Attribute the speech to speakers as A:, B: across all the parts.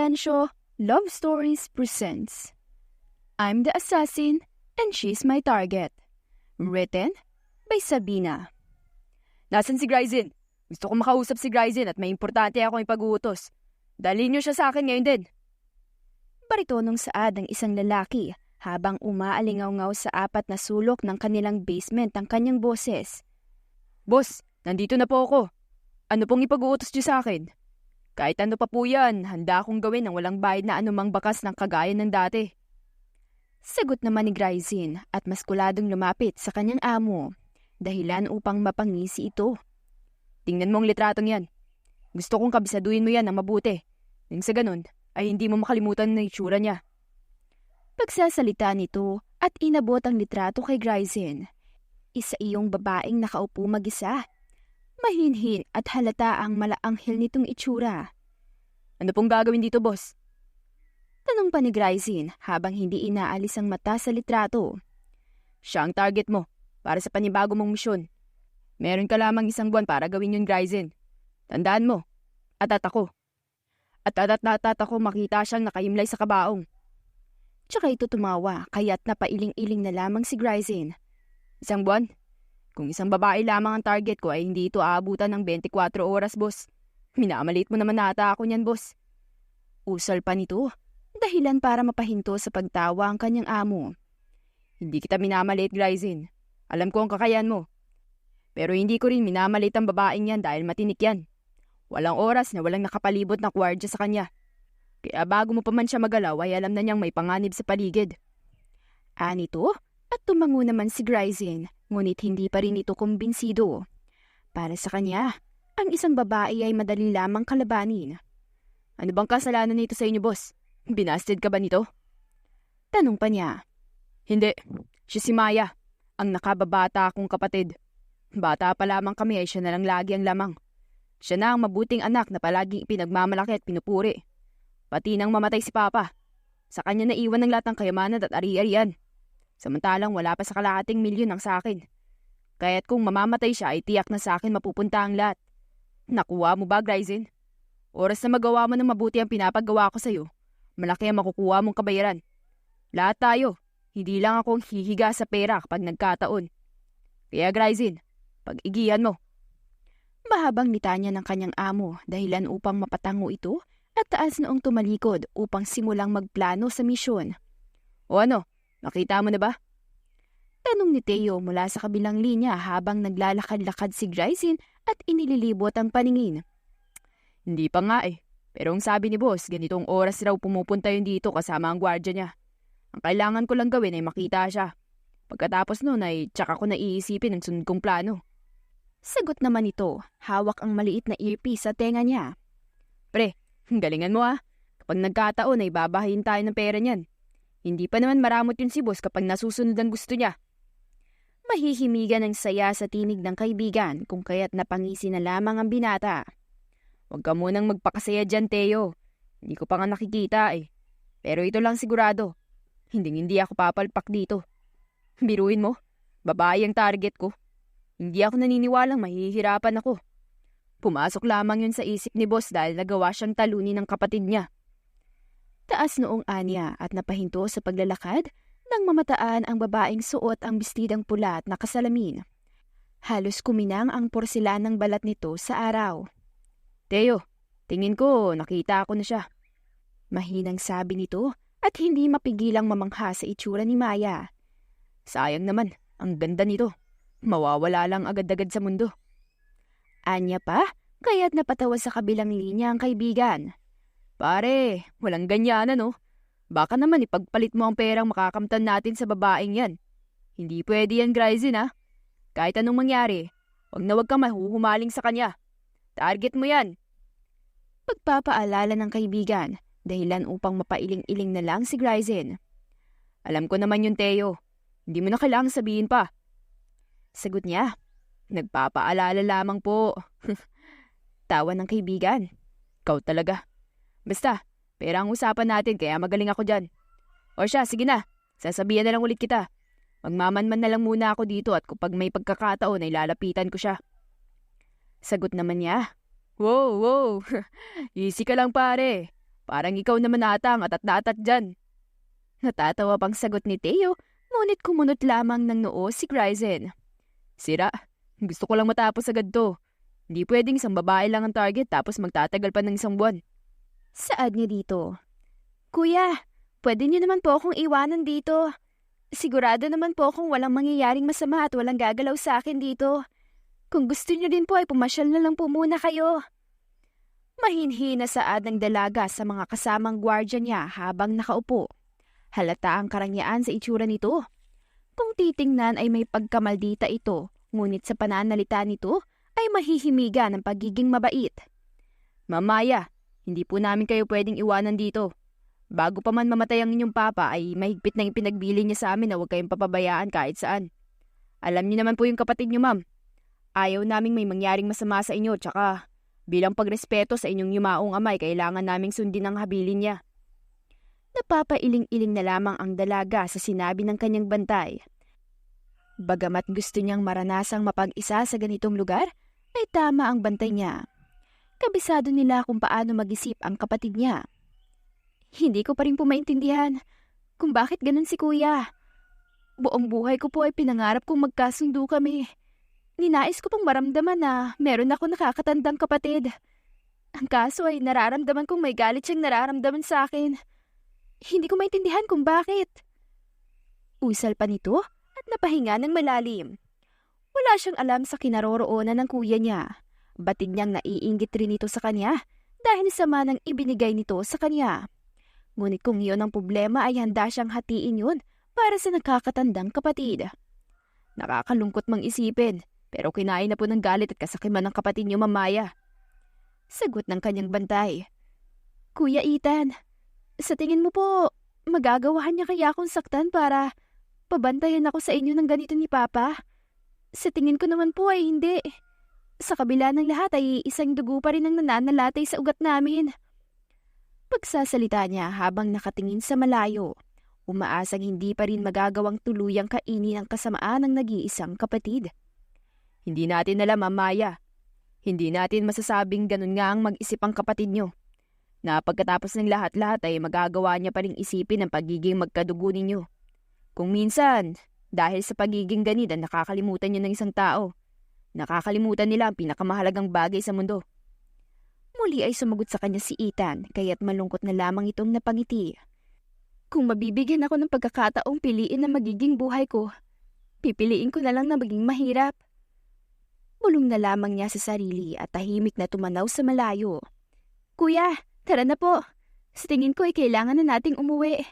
A: Silencio Love Stories presents I'm the Assassin and She's My Target. Written by Sabina.
B: Nasaan si Gryzen? Gusto ko makausap si Gryzen at may importante akong ipag-uutos. Dalhin niyo siya sa akin ngayon din.
A: Baritonong saad ng isang lalaki habang umaalingaw-ngaw sa apat na sulok ng kanilang basement ang kanyang boses.
B: Boss, nandito na po ako. Ano pong ipag-uutos niyo sa akin? Kahit ano pa po yan, handa akong gawin ng walang bayad na anumang bakas ng kagaya ng dati.
A: Sagot naman ni Gryzen at maskuladong lumapit sa kanyang amo, dahilan upang mapangisi ito.
B: Tingnan mo ang litratong yan. Gusto kong kabisaduhin mo yan ng mabuti. Nang sa ganun, ay hindi mo makalimutan ng itsura niya.
A: Pagsasalita nito at inabot ang litrato kay Gryzen, isa iyong babaeng nakaupo mag-isa. Mahinhin at halata ang malaanghel nitong itsura.
B: Ano pong gagawin dito, boss?
A: Tanong pa ni Gryzen habang hindi inaalis ang mata sa litrato.
B: Siya ang target mo para sa panibago mong misyon. Meron ka lamang 1 buwan para gawin yun, Gryzen. Tandaan mo, atat ako. At atat ako makita siyang nakahimlay sa kabaong.
A: Tsaka ito tumawa kaya't napailing-iling na lamang si Gryzen.
B: 1 buwan? Kung isang babae lamang ang target ko ay hindi ito aabutan ng 24 oras, boss. Minamalit mo naman nata ako niyan, boss.
A: Usal pa nito, dahilan para mapahinto sa pagtawa ang kanyang amo.
B: Hindi kita minamalit, Gryzen. Alam ko ang kakayahan mo. Pero hindi ko rin minamalit ang babaeng yan dahil matinik yan. Walang oras na walang nakapalibot na kwardya sa kanya. Kaya bago mo pa man siya magalaw ay alam na niyang may panganib sa paligid.
A: Anito? At tumango naman si Gryzen, ngunit hindi pa rin ito kumbinsido. Para sa kanya, ang isang babae ay madali lamang kalabanin.
B: Ano bang kasalanan nito sa inyo, boss? Binasted ka ba nito?
A: Tanong pa niya.
B: Hindi, siya si Maya, ang nakababata akong kapatid. Bata pa lamang kami ay siya na lang lagi ang lamang. Siya na ang mabuting anak na palaging ipinagmamalaki at pinupuri. Pati nang mamatay si Papa, sa kanya naiwan ng lahat ng kayamanan at ari-arian. Samantalang wala pa sa kalahating milyon ang sa akin. Kaya't kung mamamatay siya ay tiyak na sa akin mapupunta ang lahat. Nakuha mo ba, Gryzen? Oras na magawa mo ng mabuti ang pinapagawa ko sa'yo, malaki ang makukuha mong kabayaran. Lahat tayo, hindi lang akong hihiga sa pera kapag nagkataon. Kaya Gryzen, pag-igihan mo.
A: Mahabang litanya ng kanyang amo dahilan upang mapatango ito at taas noong tumalikod upang simulang magplano sa misyon.
B: O ano? Nakita mo na ba?
A: Tanong ni Teo mula sa kabilang linya habang naglalakad-lakad si Gryzen at inililibot ang paningin.
B: Hindi pa nga eh. Pero ang sabi ni boss, ganitong oras raw pumupunta yun dito kasama ang gwardya niya. Ang kailangan ko lang gawin ay makita siya. Pagkatapos nun ay tsaka ko na iisipin ang sunod kong plano.
A: Sagot naman ito, hawak ang maliit na earpiece sa tenga niya.
B: Pre, galingan mo ah. Kapag nagkataon ay babahayin tayo ng pera niyan. Hindi pa naman maramot yun si boss kapag nasusunod ang gusto niya.
A: Mahihimigan ng saya sa tinig ng kaibigan kung kaya't napangisi na lamang ang binata.
B: Huwag ka munang magpakasaya dyan, Teo. Hindi ko pa nga nakikita eh. Pero ito lang sigurado. Hindi ako papalpak dito. Biruin mo, babae ang target ko. Hindi ako naniniwalang mahihirapan ako. Pumasok lamang yun sa isip ni boss dahil nagawa siyang talunin ng kapatid niya.
A: Taas noong anya at napahinto sa paglalakad nang mamataan ang babaeng suot ang bestidang pula at nakasalamin. Halos kuminang ang porselanang balat nito sa araw.
B: Teo, tingin ko nakita ko na siya.
A: Mahinang sabi nito at hindi mapigilang mamangha sa itsura ni Maya.
B: Sayang naman, ang ganda nito. Mawawala lang agad-agad sa mundo.
A: Anya pa, kaya't napatawa sa kabilang linya ang kaibigan.
B: Pare, walang ganyanan no. Baka naman ipagpalit mo ang perang makakamtan natin sa babaeng yan. Hindi pwede yan, Gryzen ha. Kahit anong mangyari, wag kang mahuhumaling sa kanya. Target mo yan.
A: Pagpapaalala ng kaibigan, dahilan upang mapailing-iling na lang si Gryzen.
B: Alam ko naman yun, Teo. Hindi mo na kailangang sabihin pa.
A: Sagot niya.
B: Nagpapaalala lamang po.
A: Tawa ng kaibigan.
B: Ikaw talaga. Basta, pera ang usapan natin kaya magaling ako dyan. O siya, sige na. Sasabihan na lang ulit kita. Magmamanman na lang muna ako dito at kapag may pagkakataon ay lalapitan ko siya.
A: Sagot naman niya.
B: Wow. Easy ka lang pare. Parang ikaw naman ata ang atat na atat dyan.
A: Natatawa pang sagot ni Theo, ngunit kumunot lamang ng noo si Gryzen.
B: Sira, gusto ko lang matapos agad to. Hindi pwedeng isang babae lang ang target tapos magtatagal pa ng isang buwan.
A: Saad niya dito. Kuya, pwede niyo naman po akong iwanan dito. Sigurado naman po akong walang mangyayaring masama at walang gagalaw sa akin dito. Kung gusto niyo din po ay pumasyal na lang po muna kayo. Mahinhi na saad ng dalaga sa mga kasamang gwardya niya habang nakaupo. Halata ang karangyaan sa itsura nito. Kung titingnan ay may pagkamaldita ito, ngunit sa pananalita nito ay mahihimiga ng pagiging mabait.
B: Mamaya, hindi po namin kayo pwedeng iwanan dito. Bago pa man mamatay ang inyong papa ay mahigpit na ipinagbili niya sa amin na huwag kayong papabayaan kahit saan. Alam niyo naman po yung kapatid niyo, ma'am. Ayaw naming may mangyaring masama sa inyo, tsaka bilang pagrespeto sa inyong yumaong amay, kailangan naming sundin ang habilin niya.
A: Napapailing-iling na lamang ang dalaga sa sinabi ng kanyang bantay. Bagamat gusto niyang maranasang mapag-isa sa ganitong lugar, ay tama ang bantay niya. Kabisado nila kung paano mag-isip ang kapatid niya. Hindi ko pa rin po maintindihan kung bakit ganun si kuya. Buong buhay ko po ay pinangarap kong magkasundo kami. Ninais ko pong maramdaman na meron ako nakakatandang kapatid. Ang kaso ay nararamdaman kong may galit siyang nararamdaman sa akin. Hindi ko maintindihan kung bakit. Usal pa nito at napahinga ng malalim. Wala siyang alam sa kinaroroonan ng kuya niya. Batid niyang naiinggit rin ito sa kanya dahil sama ng ibinigay nito sa kanya. Ngunit kung iyon ang problema ay handa siyang hatiin yun para sa nakakatandang kapatid.
B: Nakakalungkot mang isipin, pero kinain na po ng galit at kasakiman ng kapatid niyo, Mamaya.
A: Sagot ng kanyang bantay. Kuya Ethan, sa tingin mo po, magagawahan niya kaya akong saktan para pabantayan ako sa inyo ng ganito ni Papa? Sa tingin ko naman po ay hindi. Sa kabila ng lahat ay isang dugo pa rin ang nananalatay sa ugat namin. Pagsasalita niya habang nakatingin sa malayo, umaasang hindi pa rin magagawang tuluyang kainin ang kasamaan ng nag-iisang kapatid.
B: Hindi natin alam, Mamaya. Hindi natin masasabing ganun nga ang mag-isip ang kapatid niyo. Na pagkatapos ng lahat-lahat ay magagawa niya pa rin isipin ang pagiging magkadugo ninyo. Kung minsan, dahil sa pagiging ganito nakakalimutan niyo ng isang tao. Nakakalimutan nila ang pinakamahalagang bagay sa mundo.
A: Muli ay sumagot sa kanya si Ethan, kaya't malungkot na lamang itong napangiti. Kung mabibigyan ako ng pagkakataong piliin na magiging buhay ko, pipiliin ko na lang na maging mahirap. Bulong na lamang niya sa sarili at tahimik na tumanaw sa malayo. Kuya, tara na po. Sa tingin ko ay kailangan na nating umuwi.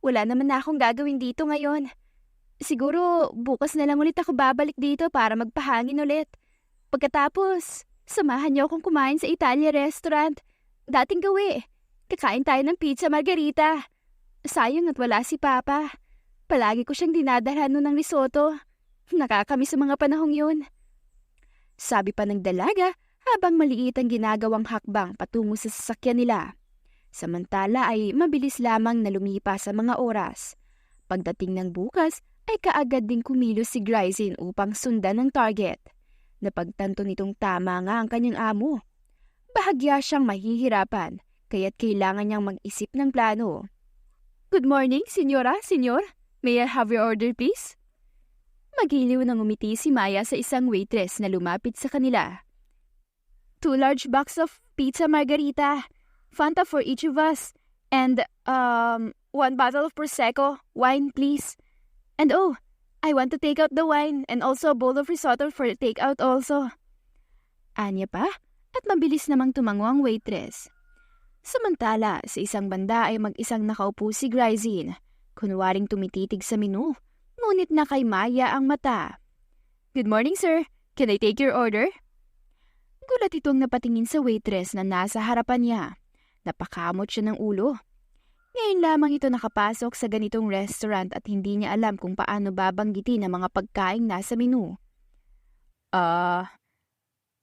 A: Wala naman na akong gagawin dito ngayon. Siguro bukas na lang ulit ako babalik dito para magpahangin ulit. Pagkatapos, samahan niyo akong kumain sa Italia restaurant. Dating gawi. Kakain tayo ng pizza margarita. Sayang at wala si Papa. Palagi ko siyang dinadalhan nun ng risotto. Nakakamiss sa mga panahong yun. Sabi pa ng dalaga habang maliit ang ginagawang hakbang patungo sa sasakyan nila. Samantala ay mabilis lamang na lumipas sa mga oras. Pagdating ng bukas ay kaagad ding kumilos si Gryzen upang sundan ng target. Napagtanto nitong tama nga ang kanyang amo. Bahagya siyang mahihirapan kaya't kailangan niyang mag-isip ng plano. Good morning, senyora, senyor. May I have your order, please? Magiliw nang umiti si Maya sa isang waitress na lumapit sa kanila. 2 large box of pizza margarita, Fanta for each of us, and 1 bottle of Prosecco, wine please. And oh, I want to take out the wine and also a bowl of risotto for take-out also. Anya pa at mabilis namang tumango ang waitress. Samantala, sa isang banda ay mag-isang nakaupo si Gryzen, kunwaring tumititig sa menu. Ngunit na kay Maya ang mata. Good morning, sir. Can I take your order? Gulat itong napatingin sa waitress na nasa harapan niya. Napakamot siya ng ulo. Ngayon lamang ito nakapasok sa ganitong restaurant at hindi niya alam kung paano babanggitin ang mga pagkaing nasa menu.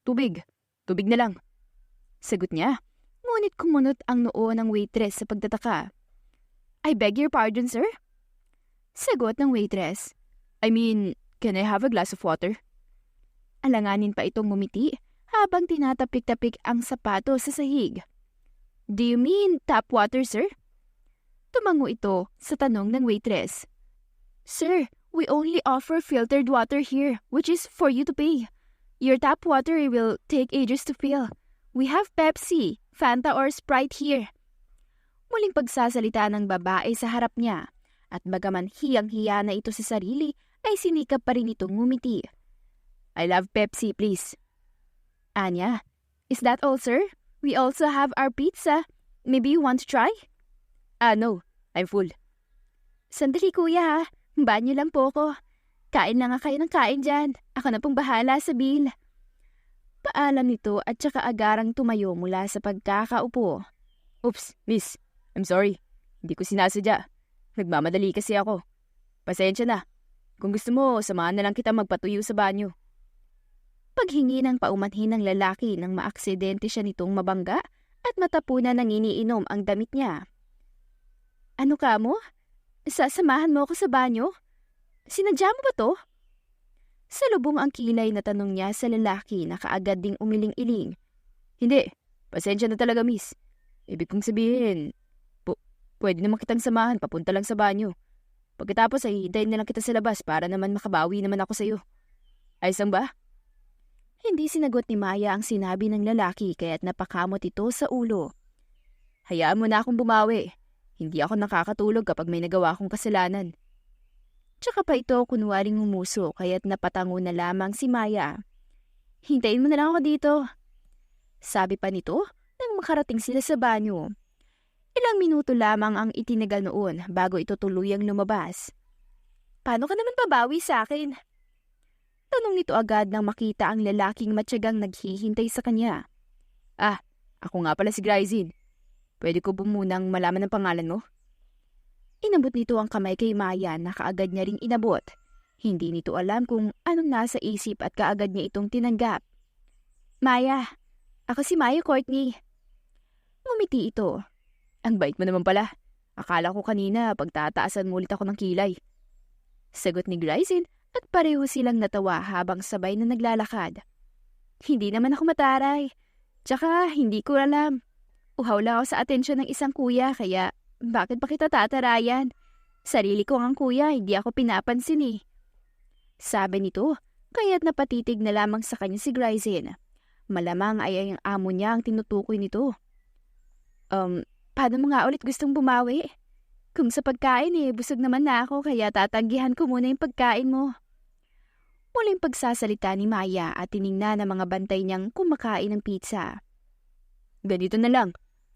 B: Tubig. Tubig na lang.
A: Sagot niya. Ngunit kumunot ang noo ng waitress sa pagtataka. I beg your pardon, sir? Sagot ng waitress.
B: I mean, can I have a glass of water?
A: Alanganin pa itong ngumiti habang tinatapik-tapik ang sapato sa sahig. Do you mean tap water, sir? Tumango ito sa tanong ng waitress. Sir, we only offer filtered water here, which is for you to pay. Your tap water will take ages to fill. We have Pepsi, Fanta or Sprite here. Muling pagsasalita ng babae sa harap niya at bagaman hiyang-hiya na ito sa sarili ay sinikap pa rin itong ngumiti.
B: I love Pepsi, please.
A: Anya, is that all, sir? We also have our pizza. Maybe you want to try?
B: No. I'm full.
A: Sandali kuya ha. Banyo lang po ko. Kain lang nga kayo ng kain dyan. Ako na pong bahala sa bill. Paalam nito at saka agarang tumayo mula sa pagkakaupo.
B: Oops, miss. I'm sorry. Hindi ko sinasadya. Nagmamadali kasi ako. Pasensya na. Kung gusto mo, samahan na lang kita magpatuyo sa banyo.
A: Paghingi ng paumanhin ng lalaki nang maaksidente siya nitong mabangga at matapunan ng iniinom ang damit niya. Ano ka mo? Sasamahan mo ako sa banyo? Sinadya mo ba to? Salubong ang kilay na tanong niya sa lalaki na kaagad ding umiling-iling.
B: Hindi. Pasensya na talaga, miss. Ibig kong sabihin, pwede naman kitang samahan papunta lang sa banyo. Pagkatapos ay hintayin na lang kita sa labas para naman makabawi naman ako sa'yo. Ayos lang ba?
A: Hindi sinagot ni Maya ang sinabi ng lalaki kaya't napakamot ito sa ulo.
B: Hayaan mo na akong bumawi. Hindi ako nakakatulog kapag may nagawa akong kasalanan.
A: Tsaka pa ito kunwaring umuso kaya't napatango na lamang si Maya. Hintayin mo na lang ako dito. Sabi pa nito nang makarating sila sa banyo. Ilang minuto lamang ang itinagal noon bago ito tuluyang lumabas. Paano ka naman babawi sa akin? Tanong nito agad nang makita ang lalaking matyagang naghihintay sa kanya.
B: Ako nga pala si Gryzin. Pwede ko ba munang malaman ang pangalan mo?
A: Inabot nito ang kamay kay Maya na kaagad niya ring inabot. Hindi nito alam kung anong nasa isip at kaagad niya itong tinanggap. Maya, ako si Maya Courtney. Ngumiti ito.
B: Ang bait mo naman pala. Akala ko kanina pagtataasan mo ulit ako ng kilay.
A: Sagot ni Gryzin at pareho silang natawa habang sabay na naglalakad. Hindi naman ako mataray. Tsaka hindi ko alam. Uhaw lang ako sa atensyon ng isang kuya kaya bakit pa kita tatarayan? Sarili ko ang kuya, hindi ako pinapansin eh. Sabi nito, kaya't napatitig na lamang sa kanya si Gryzin. Malamang ay ang amo niya ang tinutukoy nito. Paano mo nga ulit gustong bumawi? Kung sa pagkain busog naman na ako kaya tatanggihan ko muna yung pagkain mo. Muling pagsasalita ni Maya at tiningnan ang mga bantay niyang kumakain ng pizza.
B: Ganito na lang.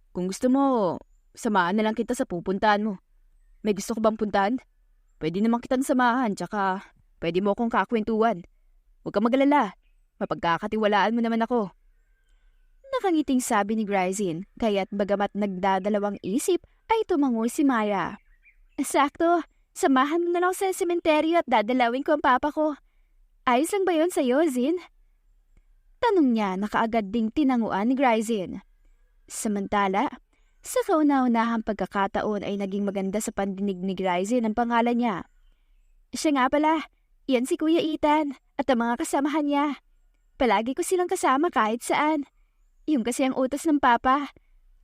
B: Kung gusto mo, samahan na lang kita sa pupuntahan mo. May gusto ko bang puntahan? Pwede naman kitang samahan, tsaka pwede mo akong kakwentuhan. Huwag kang mag-alala. Mapagkakatiwalaan mo naman ako.
A: Nakangiting sabi ni Gryzin, kaya't bagamat nagdadalawang isip ay tumango si Maya. Sakto, samahan mo na lang sa sementeryo at dadalawin ko ang papa ko. Ayos lang ba yun sa'yo, Zin? Tanong niya na kaagad ding tinanguan ni Gryzin. Samantala, sa kauna-unahang pagkakataon ay naging maganda sa pandinig ni Gryzin ang pangalan niya. Siya nga pala, yan si Kuya Ethan at ang mga kasamahan niya. Palagi ko silang kasama kahit saan. Yung kasi ang utos ng papa.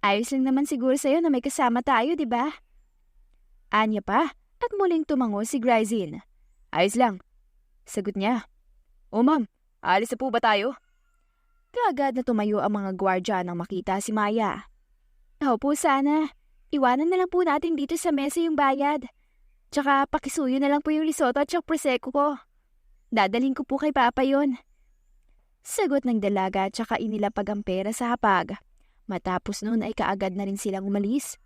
A: Ayos lang naman siguro sa'yo na may kasama tayo, di ba? Anya pa at muling tumango si Gryzin.
B: Ayos lang. Sagot niya. O ma'am, aalis na po ba tayo?
A: Kaagad na tumayo ang mga gwardya nang makita si Maya. Opo sana. Iwanan na lang po natin dito sa mesa yung bayad. Tsaka pakisuyo na lang po yung risotto at yung prosecco ko. Dadalhin ko po kay Papa yon. Sagot ng dalaga tsaka inilapag ang pera sa hapag. Matapos noon ay kaagad na rin silang umalis.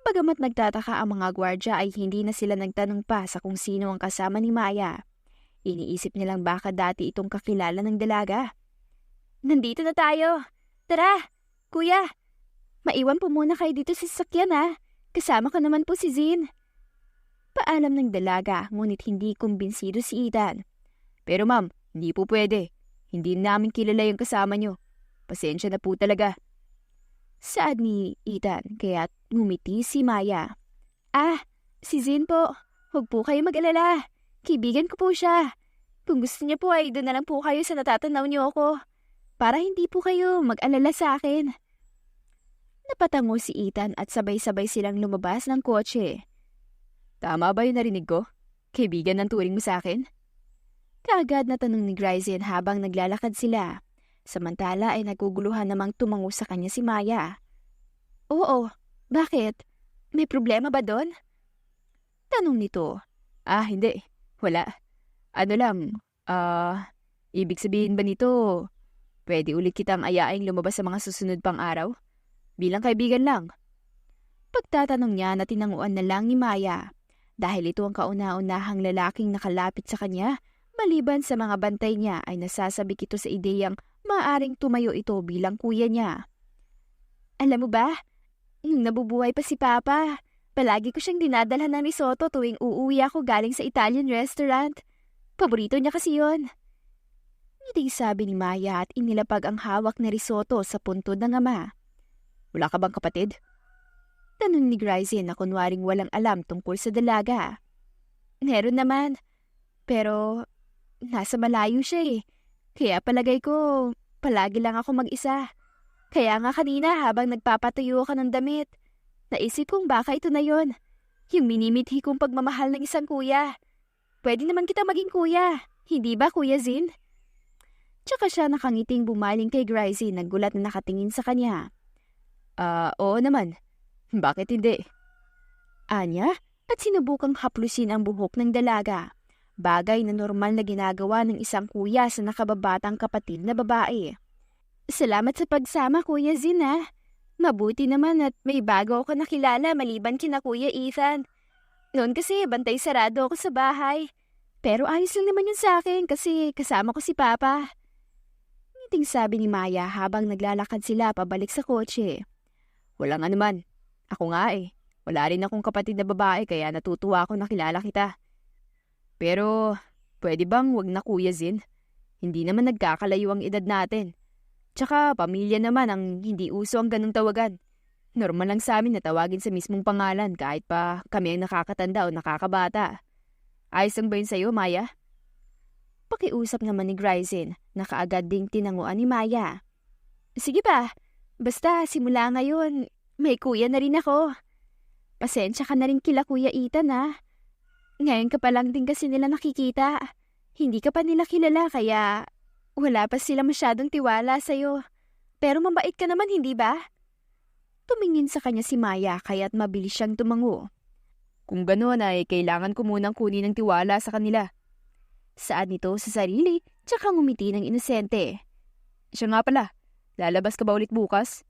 A: Bagamat nagtataka ang mga gwardya ay hindi na sila nagtanong pa sa kung sino ang kasama ni Maya. Iniisip nilang baka dati itong kakilala ng dalaga. Nandito na tayo. Tara, kuya. Maiwan po muna kayo dito sa sasakyan ha. Kasama ko naman po si Zin. Paalam ng dalaga ngunit hindi kumbinsido si Ethan.
B: Pero ma'am, hindi po pwede. Hindi namin kilala yung kasama nyo. Pasensya na po talaga.
A: Saad ni Ethan kaya't ngumiti si Maya. Si Zin po. Huwag po kayo mag-alala. Kaibigan ko po siya. Kung gusto niya po ay doon na lang po kayo sa natatanaw niyo ako. Para hindi po kayo mag-alala sa akin. Napatango si Ethan at sabay-sabay silang lumabas ng kotse.
B: Tama ba yung narinig ko? Kaibigan ng turing mo sa akin?
A: Kaagad na tanong ni Gryzen habang naglalakad sila. Samantala ay naguguluhan namang tumango sa kanya si Maya. Oo, bakit? May problema ba doon? Tanong nito.
B: Hindi. Wala. Ano lang, ibig sabihin ba nito, pwede ulit kitang ayaing lumabas sa mga susunod pang araw? Bilang kaibigan lang.
A: Pagtatanong niya na tinanguan na lang ni Maya. Dahil ito ang kauna-unahang lalaking nakalapit sa kanya, maliban sa mga bantay niya ay nasasabik ito sa ideyang maaaring tumayo ito bilang kuya niya. Alam mo ba, nung nabubuhay pa si Papa, palagi ko siyang dinadalhan ng risotto tuwing uuwi ako galing sa Italian restaurant. Paborito niya kasi yun. Ngiting sabi ni Maya at inilapag ang hawak na risotto sa puntod ng ama.
B: Wala ka bang kapatid?
A: Tanong ni Gryzen na kunwaring walang alam tungkol sa dalaga. Meron naman, pero nasa malayo siya eh. Kaya palagay ko, palagi lang ako mag-isa. Kaya nga kanina habang nagpapatuyo ka ng damit, naisip kong baka ito na yon. Yung minimithi kong pagmamahal ng isang kuya. Pwede naman kita maging kuya, hindi ba Kuya Zin? Tsaka siya nakangiting bumaling kay Gryzen, naggulat na nakatingin sa kanya.
B: Oo naman. Bakit hindi?
A: Anya at sinubukang haplusin ang buhok ng dalaga. Bagay na normal na ginagawa ng isang kuya sa nakababatang kapatid na babae. Salamat sa pagsama, Kuya Zin ha. Mabuti naman at may bago ako nakilala maliban kina Kuya Ethan. Noon kasi bantay sarado ako sa bahay. Pero ayos lang naman yun sa akin kasi kasama ko si Papa. Ngiting sabi ni Maya habang naglalakad sila pabalik sa kotse.
B: Walang anuman. Ako nga eh. Wala rin akong kapatid na babae kaya natutuwa ako nakilala kita. Pero, pwede bang wag na Kuya Zin? Hindi naman nagkakalayo ang edad natin. Tsaka, pamilya naman ang hindi uso ang ganung tawagan. Normal lang sa amin na tawagin sa mismong pangalan kahit pa kami ang nakakatanda o nakakabata. Ayos lang ba yun sa'yo, Maya?
A: Pakiusap naman ni Gryzen na kaagad ding tinanguan ni Maya. Sige ba, basta simula ngayon, may kuya na rin ako. Pasensya ka na rin kila Kuya Ethan ha. Ngayon ka pa lang din kasi nila nakikita. Hindi ka pa nila kilala kaya wala pa sila masyadong tiwala sa'yo. Pero mabait ka naman, hindi ba? Tumingin sa kanya si Maya kaya't mabilis siyang tumango.
B: Kung gano'n ay kailangan ko munang kunin ng tiwala sa kanila.
A: Saad nito sa sarili tsaka ngumiti ng inosente.
B: Siya nga pala, lalabas ka ba ulit bukas?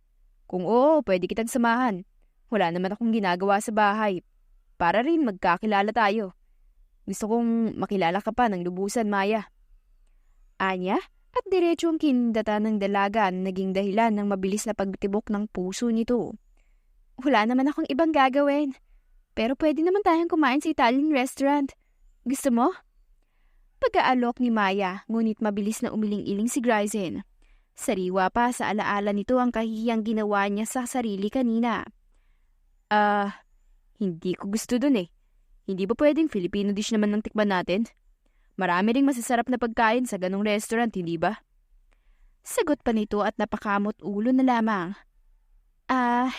B: Kung oo, pwede kitang samahan. Wala naman akong ginagawa sa bahay. Para rin magkakilala tayo. Gusto kong makilala ka pa ng lubusan, Maya.
A: Anya at diretsong kinindata ng dalaga na naging dahilan ng mabilis na pagtibok ng puso nito. Wala naman akong ibang gagawin. Pero pwede naman tayong kumain sa Italian restaurant. Gusto mo? Pag-aalok ni Maya, ngunit mabilis na umiling-iling si Gryzen. Sariwa pa sa alaala nito ang kahihiyang ginawa niya sa sarili kanina.
B: Hindi ko gusto dun eh. Hindi ba pwedeng Filipino dish naman ng tikman natin? Marami ring masasarap na pagkain sa ganong restaurant, hindi ba?
A: Sagot pa nito at napakamot ulo na lamang.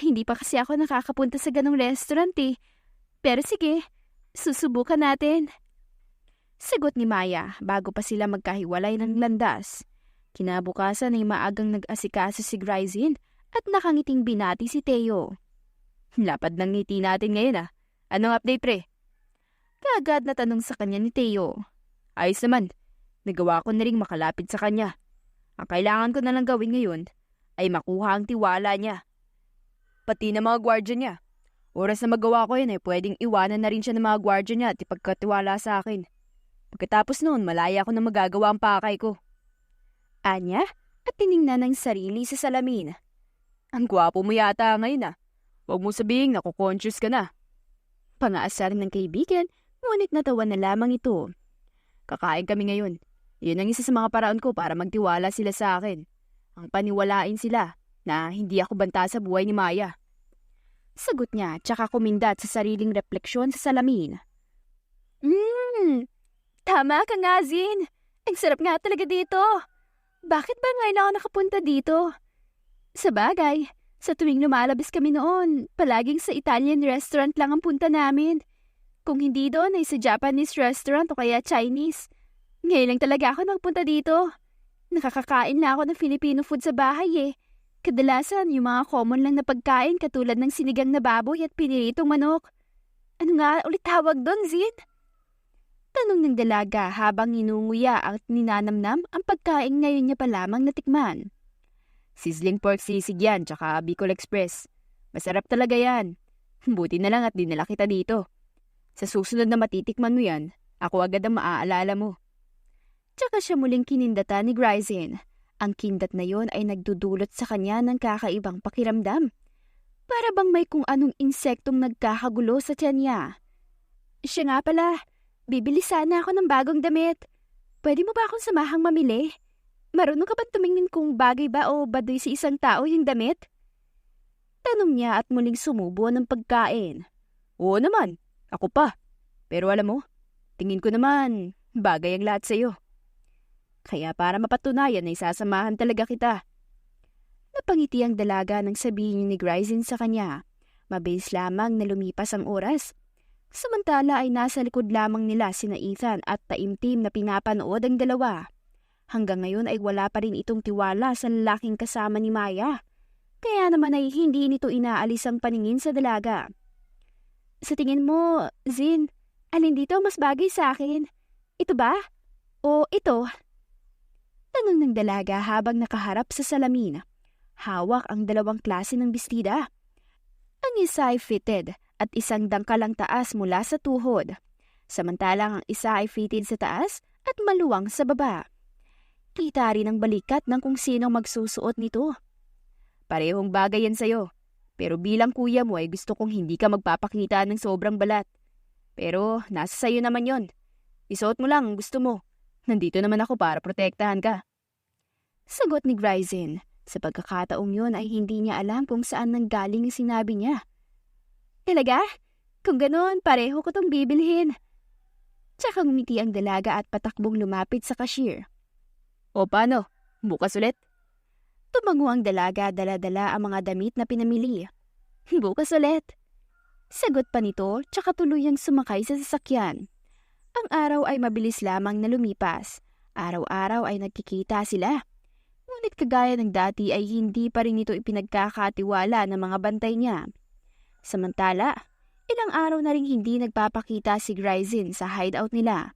A: Hindi pa kasi ako nakakapunta sa ganong restaurant eh. Pero sige, susubukan natin. Sagot ni Maya bago pa sila magkahiwalay ng landas. Kinabukasan ay maagang nag-asikaso si Gryzen at nakangiting binati si Teo.
B: Lapad ng ngiti natin ngayon Anong update pre?
A: Kaagad na tanong sa kanya ni Teo.
B: Ayos naman. Nagawa ko na ring makalapit sa kanya. Ang kailangan ko na lang gawin ngayon ay makuha ang tiwala niya. Pati na mga gwardya niya. Oras na magawa ko yun pwedeng iwanan na rin siya ng mga gwardya niya at ipagkatiwala sa akin. Pagkatapos noon, malaya ko na magagawa ang pakay ko.
A: Anya at tiningnan ng sarili sa salamin.
B: Ang gwapo mo yata ngayon Huwag mo sabihin na conscious ka na.
A: Pangaasar ng kaibigan, ngunit natawa na lamang ito.
B: Kakain kami ngayon. Yun ang isa sa mga paraan ko para magtiwala sila sa akin. Ang paniwalain sila na hindi ako banta sa buhay ni Maya.
A: Sagot niya tsaka kumindat sa sariling refleksyon sa salamin. Tama ka nga, Zin. Ang sarap nga talaga dito. Bakit ba ngayon ako nakapunta dito? Sa bagay, Sa tuwing lumalabas kami noon, palaging sa Italian restaurant lang ang punta namin. Kung hindi doon ay sa Japanese restaurant o kaya Chinese. Ngayon lang talaga ako nagpunta dito. Nakakakain na ako ng Filipino food sa bahay eh. Kadalasan yung mga common lang na pagkain katulad ng sinigang na baboy at piniritong manok. Ano nga ulit tawag doon, Zin? Tanong ng dalaga habang inunguya at ninanamnam ang pagkain ngayon niya pa lamang natikman.
B: Sizzling pork sisig yan, tsaka Bicol Express. Masarap talaga yan. Buti na lang at dinala kita dito. Sa susunod na matitikman mo yan, ako agad ang maaalala mo.
A: Tsaka siya muling kinindata ni Gryzin. Ang kindat na yon ay nagdudulot sa kanya ng kakaibang pakiramdam. Para bang may kung anong insektong nagkakagulo sa tiyan niya. Siya nga pala, bibili sana ako ng bagong damit. Pwede mo ba akong samahang mamili? Marunong ka ba tumingin kung bagay ba o baduy sa isang tao yung damit? Tanong niya at muling sumubo ng pagkain.
B: Oo naman, ako pa. Pero alam mo, tingin ko naman, bagay ang lahat sa'yo. Kaya para mapatunayan ay sasamahan talaga kita.
A: Napangiti ang dalaga nang sabihin ni Gryzin sa kanya. Mabilis lamang na lumipas ang oras. Samantala ay nasa likod lamang nila sina Ethan at taimtim na pinapanood ang dalawa. Hanggang ngayon ay wala pa rin itong tiwala sa lalaking kasama ni Maya. Kaya naman ay hindi nito inaalis ang paningin sa dalaga. Sa tingin mo, Zin, alin dito mas bagay sa akin? Ito ba? O ito? Tanong ng dalaga habang nakaharap sa salamin. Hawak ang dalawang klase ng bestida. Ang isa ay fitted at isang dangkalang taas mula sa tuhod. Samantalang ang isa ay fitted sa taas at maluwang sa baba. Kita rin ang balikat ng kung sinong magsusuot nito.
B: Parehong bagay yan sa'yo. Pero bilang kuya mo ay gusto kong hindi ka magpapakita ng sobrang balat. Pero nasa sayo naman yon. Isuot mo lang ang gusto mo. Nandito naman ako para protektahan ka.
A: Sagot ni Gryzin. Sa pagkakataong yun ay hindi niya alam kung saan nanggaling yung sinabi niya. Talaga? Kung ganoon, pareho ko tong bibilhin. Tsaka ngumiti ang dalaga at patakbong lumapit sa cashier.
B: O paano? Bukas ulit?
A: Tumango ang dalaga, dala-dala ang mga damit na pinamili. Bukas ulit. Sagot pa nito, tsaka tuluyang sumakay sa sasakyan. Ang araw ay mabilis lamang na lumipas. Araw-araw ay nagkikita sila. Ngunit kagaya ng dati ay hindi pa rin ito ipinagkakatiwala ng mga bantay niya. Samantala, ilang araw na rin hindi nagpapakita si Gryzin sa hideout nila.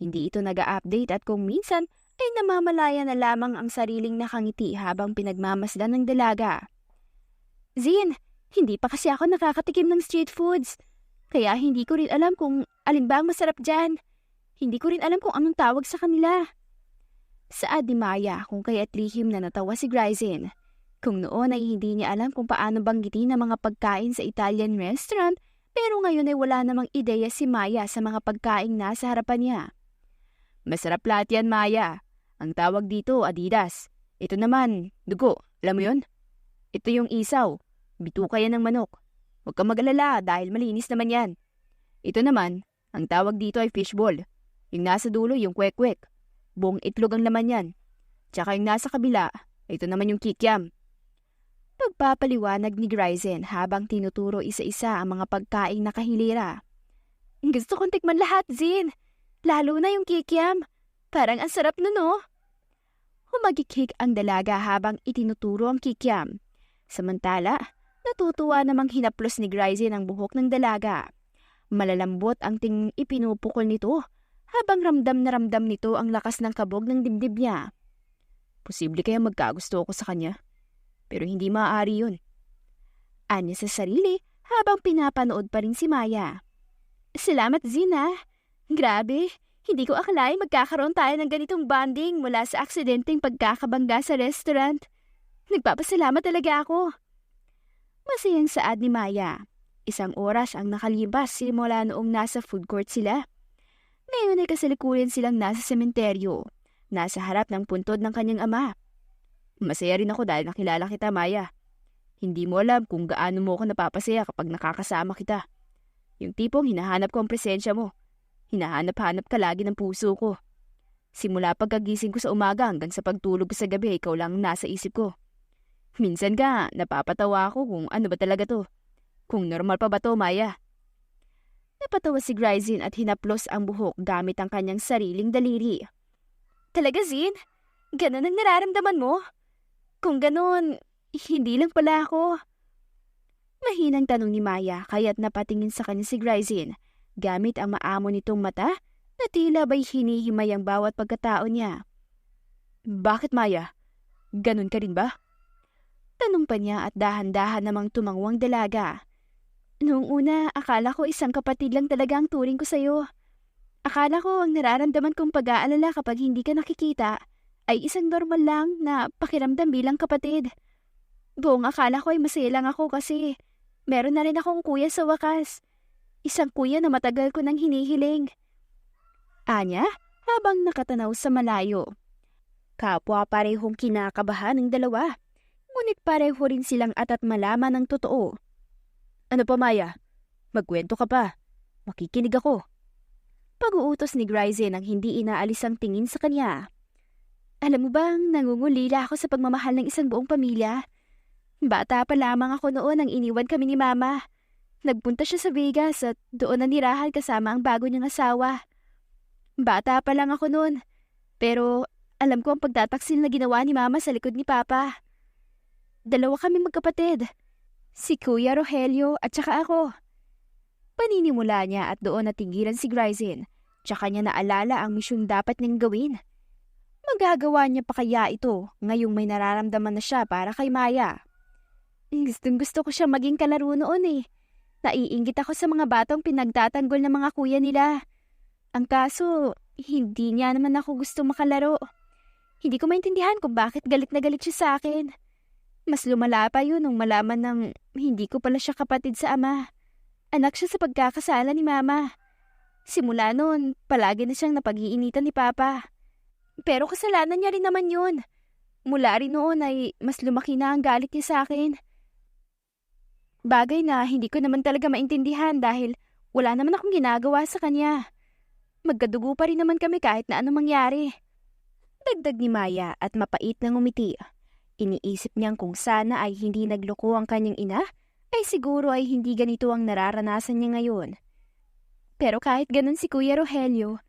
A: Hindi ito nag-a-update at kung minsan ay namamalaya na lamang ang sariling nakangiti habang pinagmamasdan ng dalaga. Zin, hindi pa kasi ako nakakatikim ng street foods. Kaya hindi ko rin alam kung alin ba ang masarap dyan. Hindi ko rin alam kung anong tawag sa kanila. Saad ni Maya kung kaya't lihim na natawa si Gryzin. Kung noon ay hindi niya alam kung paano banggitin ang mga pagkain sa Italian restaurant, pero ngayon ay wala namang ideya si Maya sa mga pagkain na sa harapan niya.
B: Masarap lahat yan, Maya. Ang tawag dito, Adidas. Ito naman, dugo. Alam mo yun? Ito yung isaw. Bituka yan ng manok. Huwag kang mag-alala dahil malinis naman yan. Ito naman, ang tawag dito ay fishball. Yung nasa dulo yung kwek-kwek. Buong itlog ang laman yan. Tsaka yung nasa kabila, ito naman yung kikiam.
A: Pagpapaliwanag ni Gryzin habang tinuturo isa-isa ang mga pagkaing nakahilira. Gusto kong tikman lahat, Zin. Lalo na yung kikiam. Parang ang sarap nun, no? Humagikik ang dalaga habang itinuturo ang kikiam. Samantala, natutuwa namang hinaplos ni Gryzin ang buhok ng dalaga. Malalambot ang tinging ipinupukol nito habang ramdam na ramdam nito ang lakas ng kabog ng dibdib niya.
B: Posible kaya magkagusto ako sa kanya, pero hindi maaari yun.
A: Anya sa sarili habang pinapanood pa rin si Maya. Salamat, Zina. Grabe, hindi ko akalain magkakaroon tayo ng ganitong bonding mula sa aksidenteng pagkakabangga sa restaurant. Nagpapasalamat talaga ako. Masayang saad ni Maya. Isang oras ang nakalipas simula noong nasa food court sila. Ngayon ay kasalikuyan silang nasa sementeryo, nasa harap ng puntod ng kanyang ama.
B: Masaya rin ako dahil nakilala kita, Maya. Hindi mo alam kung gaano mo ako napapasaya kapag nakakasama kita. Yung tipong hinahanap ko ang presensya mo. Hinahanap-hanap ka lagi ng puso ko. Simula pagkagising ko sa umaga hanggang sa pagtulog ko sa gabi, ikaw lang nasa isip ko. Minsan nga, napapatawa ako kung ano ba talaga to. Kung normal pa ba to, Maya?
A: Napatawa si Gryzin at hinaplos ang buhok gamit ang kanyang sariling daliri. Talaga, Zin? Ganon ang nararamdaman mo? Kung ganon, hindi lang pala ako. Mahinang tanong ni Maya kaya't napatingin sa kanya si Gryzin gamit ang maamo nitong mata na tila ba'y hinihimay ang bawat pagkatao niya.
B: Bakit, Maya? Ganon ka rin ba?
A: Tanong pa niya at dahan-dahan namang tumangwang dalaga. Noong una, akala ko isang kapatid lang talaga ang turing ko sa'yo. Akala ko ang nararamdaman kong pag-aalala kapag hindi ka nakikita ay isang normal lang na pakiramdam bilang kapatid. Buong akala ko ay masaya lang ako kasi meron na rin akong kuya sa wakas. Isang kuya na matagal ko nang hinihiling. Anya, habang nakatanaw sa malayo. Kapwa parehong kinakabahan ng dalawa. Ngunit pareho rin silang atat malaman ng totoo.
B: Ano pa, Maya? Magkwento ka pa. Makikinig ako.
A: Pag-uutos ni Gryzin ang hindi inaalis ang tingin sa kanya. Alam mo bang nangungulila ako sa pagmamahal ng isang buong pamilya? Bata pa lamang ako noon nang iniwan kami ni Mama. Nagpunta siya sa Vegas at doon nanirahan kasama ang bago niyang asawa. Bata pa lang ako noon, pero alam ko ang pagtataksil na ginawa ni Mama sa likod ni Papa. Dalawa kami magkapatid. Si Kuya Rogelio at saka ako. Paninimula niya at doon natigilan si Gryzin. Tsaka niya naalala ang misyong dapat niyang gawin. Magagawa niya pa kaya ito ngayong may nararamdaman na siya para kay Maya. Gustong-gusto ko siya maging kalaro noon eh. Naiinggit ako sa mga batang pinagtatanggol ng mga kuya nila. Ang kaso, hindi niya naman ako gusto makalaro. Hindi ko maintindihan kung bakit galit na galit siya sa akin. Mas lumala pa yun nung malaman ng hindi ko pala siya kapatid sa ama. Anak siya sa pagkakasala ni Mama. Simula noon, palagi na siyang napag-iinitan ni Papa. Pero kasalanan niya rin naman yun. Mula rin noon ay mas lumaki na ang galit niya sa akin. Bagay na hindi ko naman talaga maintindihan dahil wala naman akong ginagawa sa kanya. Magkadugo pa rin naman kami kahit na anong mangyari. Dagdag ni Maya at mapait na ngumiti. Iniisip niyang kung sana ay hindi nagloko ang kanyang ina, ay siguro ay hindi ganito ang nararanasan niya ngayon. Pero kahit ganun si Kuya Rogelio,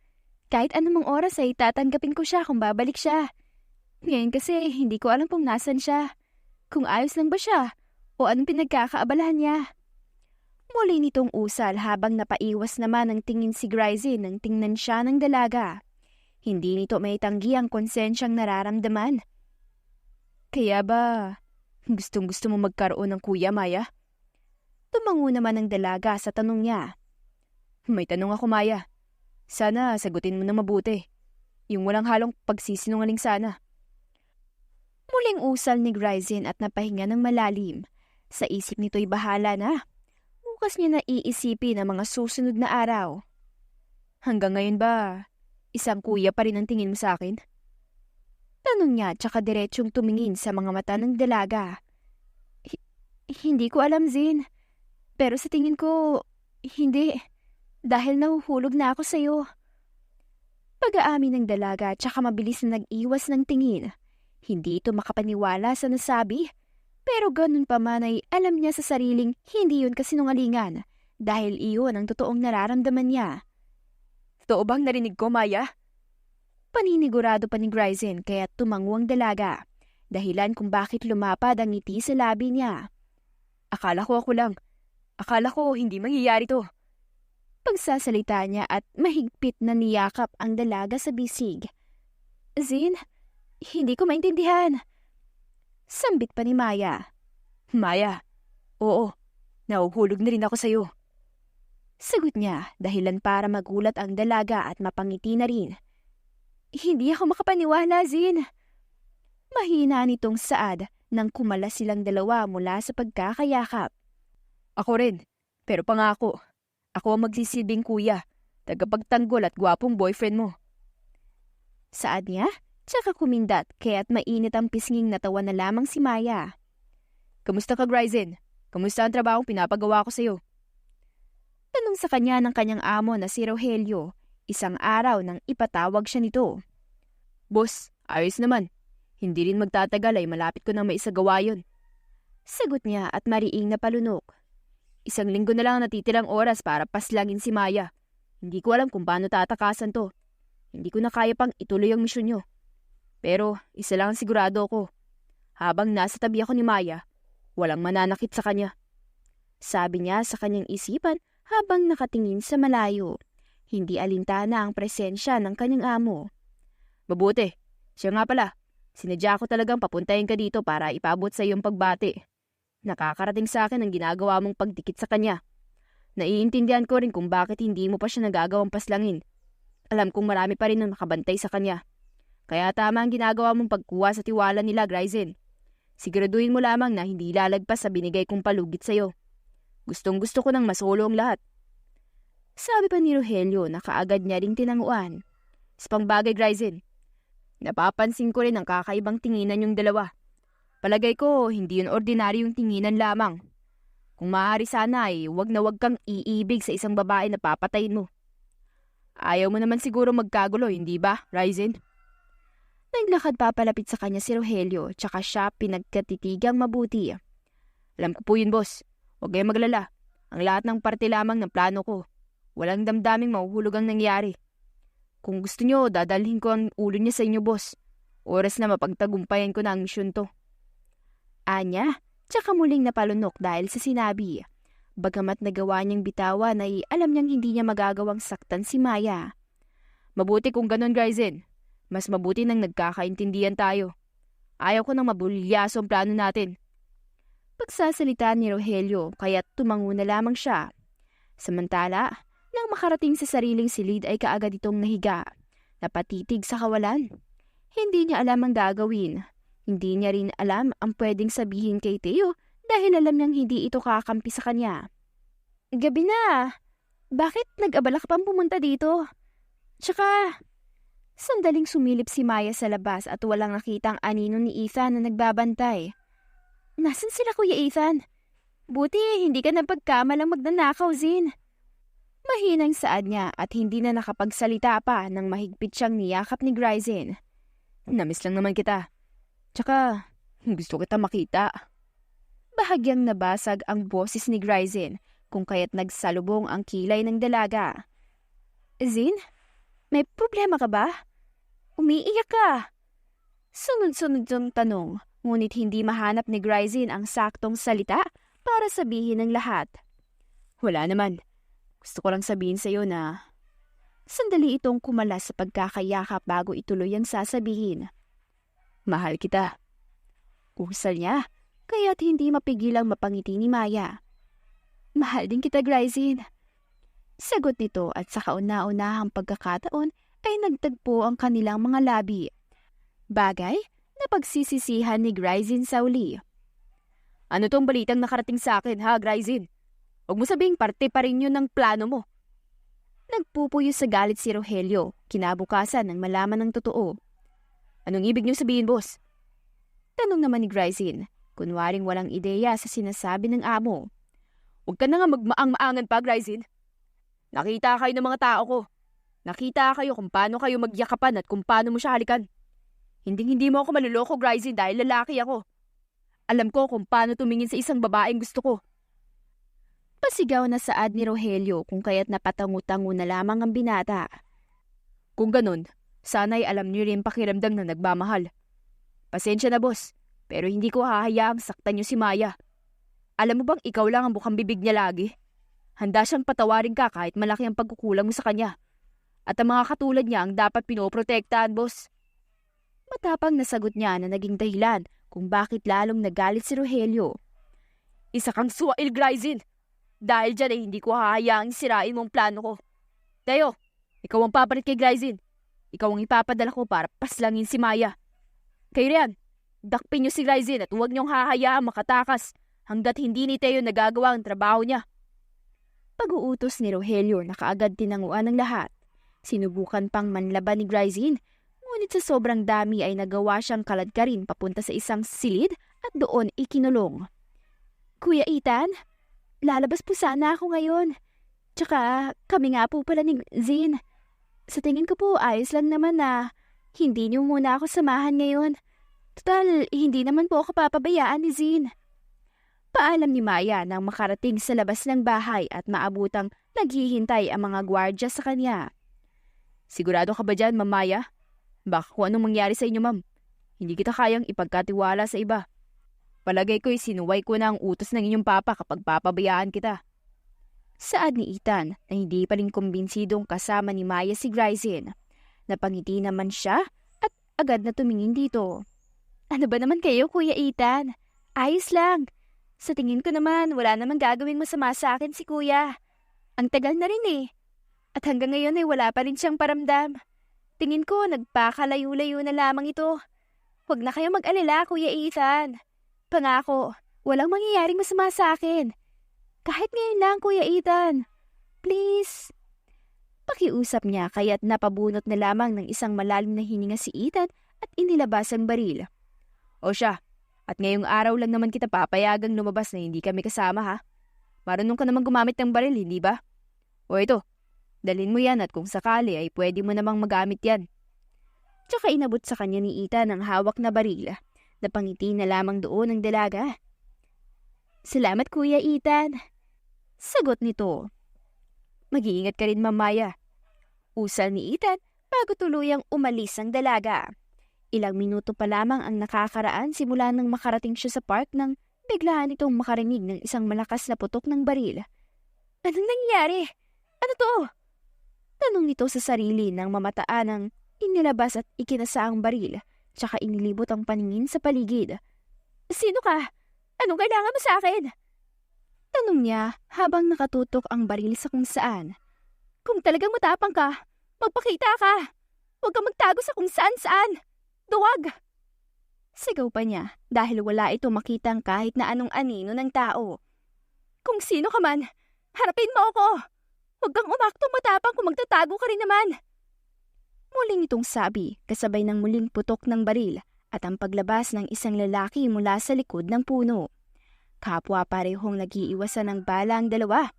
A: kahit anumang oras ay tatanggapin ko siya kung babalik siya. Ngayon kasi hindi ko alam kung nasan siya, kung ayos lang ba siya, o anong pinagkakaabalahan niya. Muli nitong usal habang napaiwas naman ang tingin si Gryzin nang tingnan siya ng dalaga. Hindi nito may tanggi ang konsensyang nararamdaman.
B: Kaya ba gustong-gusto mo magkaroon ng kuya, Maya?
A: Tumango naman ang dalaga sa tanong niya.
B: May tanong ako, Maya. Sana sagutin mo na mabuti. Yung walang halong pagsisinungaling sana.
A: Muling usal ni Gryzin at napahinga ng malalim. Sa isip nito'y bahala na. Bukas niya na iisipin ang mga susunod na araw.
B: Hanggang ngayon ba, isang kuya pa rin ang tingin mo sa akin?
A: Tanong niya tsaka diretsyong tumingin sa mga mata ng dalaga. Hindi ko alam, Zin. Pero sa tingin ko, hindi. Dahil nahuhulog na ako sa'yo. Pag-aamin ng dalaga tsaka mabilis na nag-iwas ng tingin. Hindi ito makapaniwala sa nasabi. Pero ganun pa man ay alam niya sa sariling hindi yun kasinungalingan. Dahil iyon ang totoong nararamdaman niya.
B: Totoo bang narinig ko, Maya?
A: Paninigurado pa ni Gryzin kaya tumango ang dalaga. Dahilan kung bakit lumapad ang ngiti sa labi niya.
B: Akala ko ako lang. Akala ko hindi mangyayari to.
A: Pagsasalita niya at mahigpit na niyakap ang dalaga sa bisig. Zin, hindi ko maintindihan. Sambit pa ni Maya.
B: Maya, oo, nahuhulog na rin ako sa'yo.
A: Sagot niya dahilan para magulat ang dalaga at mapangiti na rin. Hindi ako makapaniwala, Zin. Mahina nitong saad nang kumalas silang dalawa mula sa pagkakayakap.
B: Ako rin, pero pangako. Ako ang magsisilbing kuya, tagapagtanggol at gwapong boyfriend mo.
A: Saad niya, tsaka kumindat kaya't mainit ang pisnging natawa na lamang si Maya.
B: Kamusta ka, Gryzin? Kamusta ang trabahong pinapagawa ko sa'yo?
A: Tanong sa kanya ng kanyang amo na si Rogelio. Isang araw nang ipatawag siya nito.
B: Boss, ayos naman. Hindi rin magtatagal ay malapit ko nang maisagawa yun.
A: Sagot niya at mariing na palunok.
B: 1 linggo na lang ang natitirang oras para paslangin si Maya. Hindi ko alam kung paano tatakasan to. Hindi ko na kaya pang ituloy ang misyon nyo. Pero isa lang ang sigurado ko. Habang nasa tabi ako ni Maya, walang mananakit sa kanya.
A: Sabi niya sa kanyang isipan habang nakatingin sa malayo. Hindi alintana ang presensya ng kanyang amo.
B: Mabuti. Siya nga pala. Sinadya ko talagang papuntahin ka dito para ipabot sa iyong pagbati. Nakakarating sa akin ang ginagawa mong pagdikit sa kanya. Naiintindihan ko rin kung bakit hindi mo pa siya nagagawang paslangin. Alam kong marami pa rin ang nakabantay sa kanya. Kaya tama ang ginagawa mong pagkuha sa tiwala nila, Gryzen. Siguraduhin mo lamang na hindi lalagpas sa binigay kong palugit sa'yo. Gustong-gusto ko nang masolo ang lahat.
A: Sabi pa ni Rogelio na kaagad niya ring tinanguan.
B: Sa pangbagay, Gryzen, napapansin ko rin ang kakaibang tinginan yung dalawa. Palagay ko, hindi yun ordinaryong tinginan lamang. Kung maaari sana ay wag na wag kang iibig sa isang babae na papatayin mo. Ayaw mo naman siguro magkagulo, hindi ba, Ryzen?
A: Naglakad papalapit sa kanya si Rogelio, tsaka siya pinagkatitigang mabuti.
B: Alam ko po yun, boss. Huwag kayong maglala. Ang lahat ng parte lamang ng plano ko. Walang damdaming mahuhulog ang nangyari. Kung gusto nyo, dadalhin ko ang ulo niya sa inyo, boss. Oras na mapagtagumpayan ko na ang misyon to.
A: Anya, tsaka muling napalunok dahil sa sinabi. Bagamat nagawa niyang bitawan ay alam niyang hindi niya magagawang saktan si Maya.
B: Mabuti kung ganon, Gryzen. Mas mabuti nang nagkakaintindihan tayo. Ayaw ko nang mabulyaso ang plano natin.
A: Pagsasalita ni Rogelio kaya't tumango na lamang siya. Samantala, nang makarating sa sariling silid ay kaagad itong nahiga. Napatitig sa kawalan. Hindi niya alam ang gagawin. Hindi niya rin alam ang pwedeng sabihin kay Teo dahil alam niyang hindi ito kakampi sa kanya. Gabi na. Bakit nag-abala ka pang pumunta dito? Tsaka, sandaling sumilip si Maya sa labas at walang nakitang anino ni Ethan na nagbabantay. Nasaan sila, Kuya Ethan? Buti hindi ka napagkamalang magnanakaw, Zin. Mahinang saad niya at hindi na nakapagsalita pa nang mahigpit siyang niyakap ni Gryzen.
B: Namiss lang naman kita. Tsaka, gusto kita makita.
A: Bahagyang nabasag ang boses ni Gryzen kung kaya't nagsalubong ang kilay ng dalaga. Zin, may problema ka ba? Umiiyak ka. Sunod-sunod yung tanong, ngunit hindi mahanap ni Gryzen ang saktong salita para sabihin ng lahat.
B: Wala naman. Gusto ko lang sabihin sa'yo na...
A: Sandali itong kumalas sa pagkakayakap bago ituloy ang sasabihin.
B: Mahal kita.
A: Kusal niya, kaya't hindi mapigilang mapangiti ni Maya. Mahal din kita, Gryzen. Sagot nito at sa kauna-unahang pagkakataon ay nagtagpo ang kanilang mga labi. Bagay na pagsisisihan ni Gryzen sa uli.
B: Ano tong balitang nakarating sa akin, ha, Gryzen? Huwag mo sabihing parte pa rin yun ng plano mo.
A: Nagpupuyo sa galit si Rogelio, kinabukasan nang malaman ng totoo.
B: Anong ibig niyo sabihin, boss?
A: Tanong naman ni Gryzen, kunwaring walang ideya sa sinasabi ng amo.
B: Huwag ka na nga magmaang-maangan pa, Gryzen. Nakita kayo ng mga tao ko. Nakita kayo kung paano kayo magyakapan at kung paano mo siya halikan. Hindi mo ako maluloko, Gryzen, dahil lalaki ako. Alam ko kung paano tumingin sa isang babaeng gusto ko.
A: Pasigaw na saad ni Rogelio kung kaya't napatangu-tangu na lamang ang binata.
B: Kung ganun, sana'y alam niyo rin pakiramdam na nagmamahal. Pasensya na, boss, pero hindi ko hahayaang saktan niyo si Maya. Alam mo bang ikaw lang ang bukang bibig niya lagi? Handa siyang patawarin ka kahit malaki ang pagkukulang mo sa kanya. At ang mga katulad niya ang dapat pinoprotektahan, boss.
A: Matapang na sagot niya na naging dahilan kung bakit lalong nagalit si Rogelio.
B: Isa kang suwail, Gryzen! Dahil dyan ay hindi ko hahayaang sirain mong plano ko. Teo, ikaw ang papalit kay Gryzen. Ikaw ang ipapadala ko para paslangin si Maya. Kayo riyan, dakpin niyo si Gryzen at huwag niyong hahayaang makatakas hanggat hindi ni Teo nagagawa ang trabaho niya.
A: Pag-uutos ni Rogelio na kaagad tinanguan ng lahat. Sinubukan pang manlaban ni Gryzen, ngunit sa sobrang dami ay nagawa siyang kaladkarin papunta sa isang silid at doon ikinulong. Kuya Ethan, lalabas po sana ako ngayon. Tsaka kami nga po pala ni Zin. Sa tingin ko po ayos lang naman na hindi niyo muna ako samahan ngayon. Total, hindi naman po ako papabayaan ni Zin. Paalam ni Maya nang makarating sa labas ng bahay at maabutang naghihintay ang mga gwardya sa kanya.
B: Sigurado ka ba dyan, Ma'am Maya? Baka kung anong mangyari sa inyo, ma'am. Hindi kita kayang ipagkatiwala sa iba. Palagay ko'y sinuway ko na ang utos ng inyong papa kapag papabayaan kita.
A: Saad ni Ethan na hindi pa rin kumbinsidong kasama ni Maya si Gryzin. Napangiti naman siya at agad na tumingin dito. Ano ba naman kayo, Kuya Ethan? Ayos lang. Sa tingin ko naman, wala namang gagawing masama sa akin si Kuya. Ang tagal na rin eh. At hanggang ngayon ay wala pa rin siyang paramdam. Tingin ko, nagpakalayo-layo na lamang ito. Huwag na kayo mag-alala, Kuya Ethan. Pangako, walang mangyayaring masama sa akin. Kahit ngayon lang, Kuya Ethan. Please. Pakiusap niya kaya't napabunot na lamang ng isang malalim na hininga si Ethan at inilabas ang baril.
B: O siya, at ngayong araw lang naman kita papayagang lumabas na hindi kami kasama ha. Marunong ka naman gumamit ng baril, hindi ba? O ito, dalhin mo yan at kung sakali ay pwede mo namang magamit yan.
A: Tsaka inabot sa kanya ni Ethan ang hawak na baril. Napangiti na lamang doon ang dalaga. Salamat, Kuya Ethan. Sagot nito. Mag-iingat ka rin, Ma'am Maya. Usal ni Ethan bago tuluyang umalis ang dalaga. Ilang minuto pa lamang ang nakakaraan simula nang makarating siya sa park nang biglaan itong makarinig ng isang malakas na putok ng baril. Anong nangyayari? Ano to? Tanong nito sa sarili nang mamataan ang inilabas at ikinasa ang baril, tsaka inilibot ang paningin sa paligid. Sino ka? Anong kailangan mo sa akin? Tanong niya habang nakatutok ang baril sa kung saan. Kung talagang matapang ka, magpakita ka. Huwag kang magtago sa kung saan-saan. Duwag! Sigaw pa niya dahil wala ito makitang kahit na anong anino ng tao. Kung sino ka man, harapin mo ako! Huwag kang umaktong matapang kung magtatago ka rin naman! Muling itong sabi kasabay ng muling putok ng baril at ang paglabas ng isang lalaki mula sa likod ng puno. Kapwa parehong nag-iiwasan ng bala ang dalawa.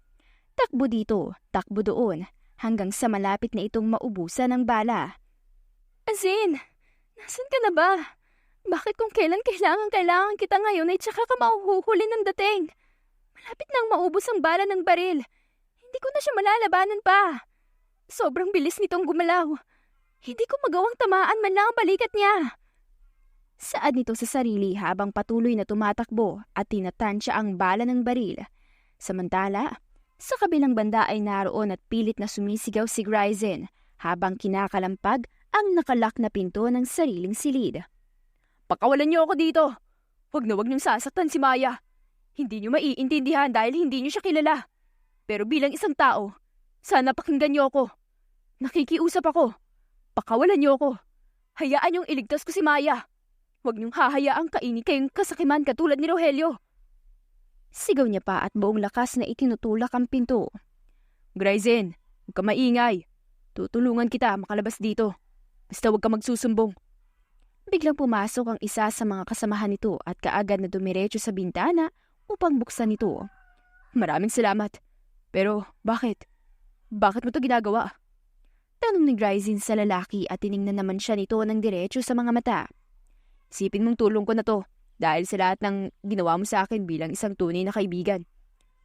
A: Takbo dito, takbo doon, hanggang sa malapit na itong maubusan ng bala. Azin! Nasaan ka na ba? Bakit kung kailan kailangan kita ngayon ay tsaka ka mauhuhuli ng dating? Malapit nang maubos ang bala ng baril. Hindi ko na siya malalabanan pa. Sobrang bilis nitong gumalaw. Hindi ko magawang tamaan man lang ang balikat niya. Saad nito sa sarili habang patuloy na tumatakbo at tinatansya ang bala ng baril. Samantala, sa kabilang banda ay naroon at pilit na sumisigaw si Gryzin habang kinakalampag ang nakalak na pinto ng sariling silid.
B: Pakawalan niyo ako dito! Huwag na huwag niyong sasaktan si Maya. Hindi niyo maiintindihan dahil hindi niyo siya kilala. Pero bilang isang tao, sana pakinggan niyo ako. Nakikiusap ako. Pakawalan niyo ako. Hayaan niyong iligtas ko si Maya. Huwag niyong hahayaang kainin kayong kasakiman katulad ni Rogelio.
A: Sigaw niya pa at buong lakas na itinutulak ang pinto.
B: Gryzin, huwag ka maingay. Tutulungan kita makalabas dito. Basta huwag ka magsusumbong.
A: Biglang pumasok ang isa sa mga kasamahan nito at kaagad na dumiretso sa bintana upang buksan ito.
B: Maraming salamat. Pero bakit? Bakit mo to ginagawa?
A: Tanong ni Gryzin sa lalaki at tiningnan naman siya nito ng diretso sa mga mata.
B: Isipin mong tulong ko na to dahil sa lahat ng ginawa mo sa akin bilang isang tunay na kaibigan.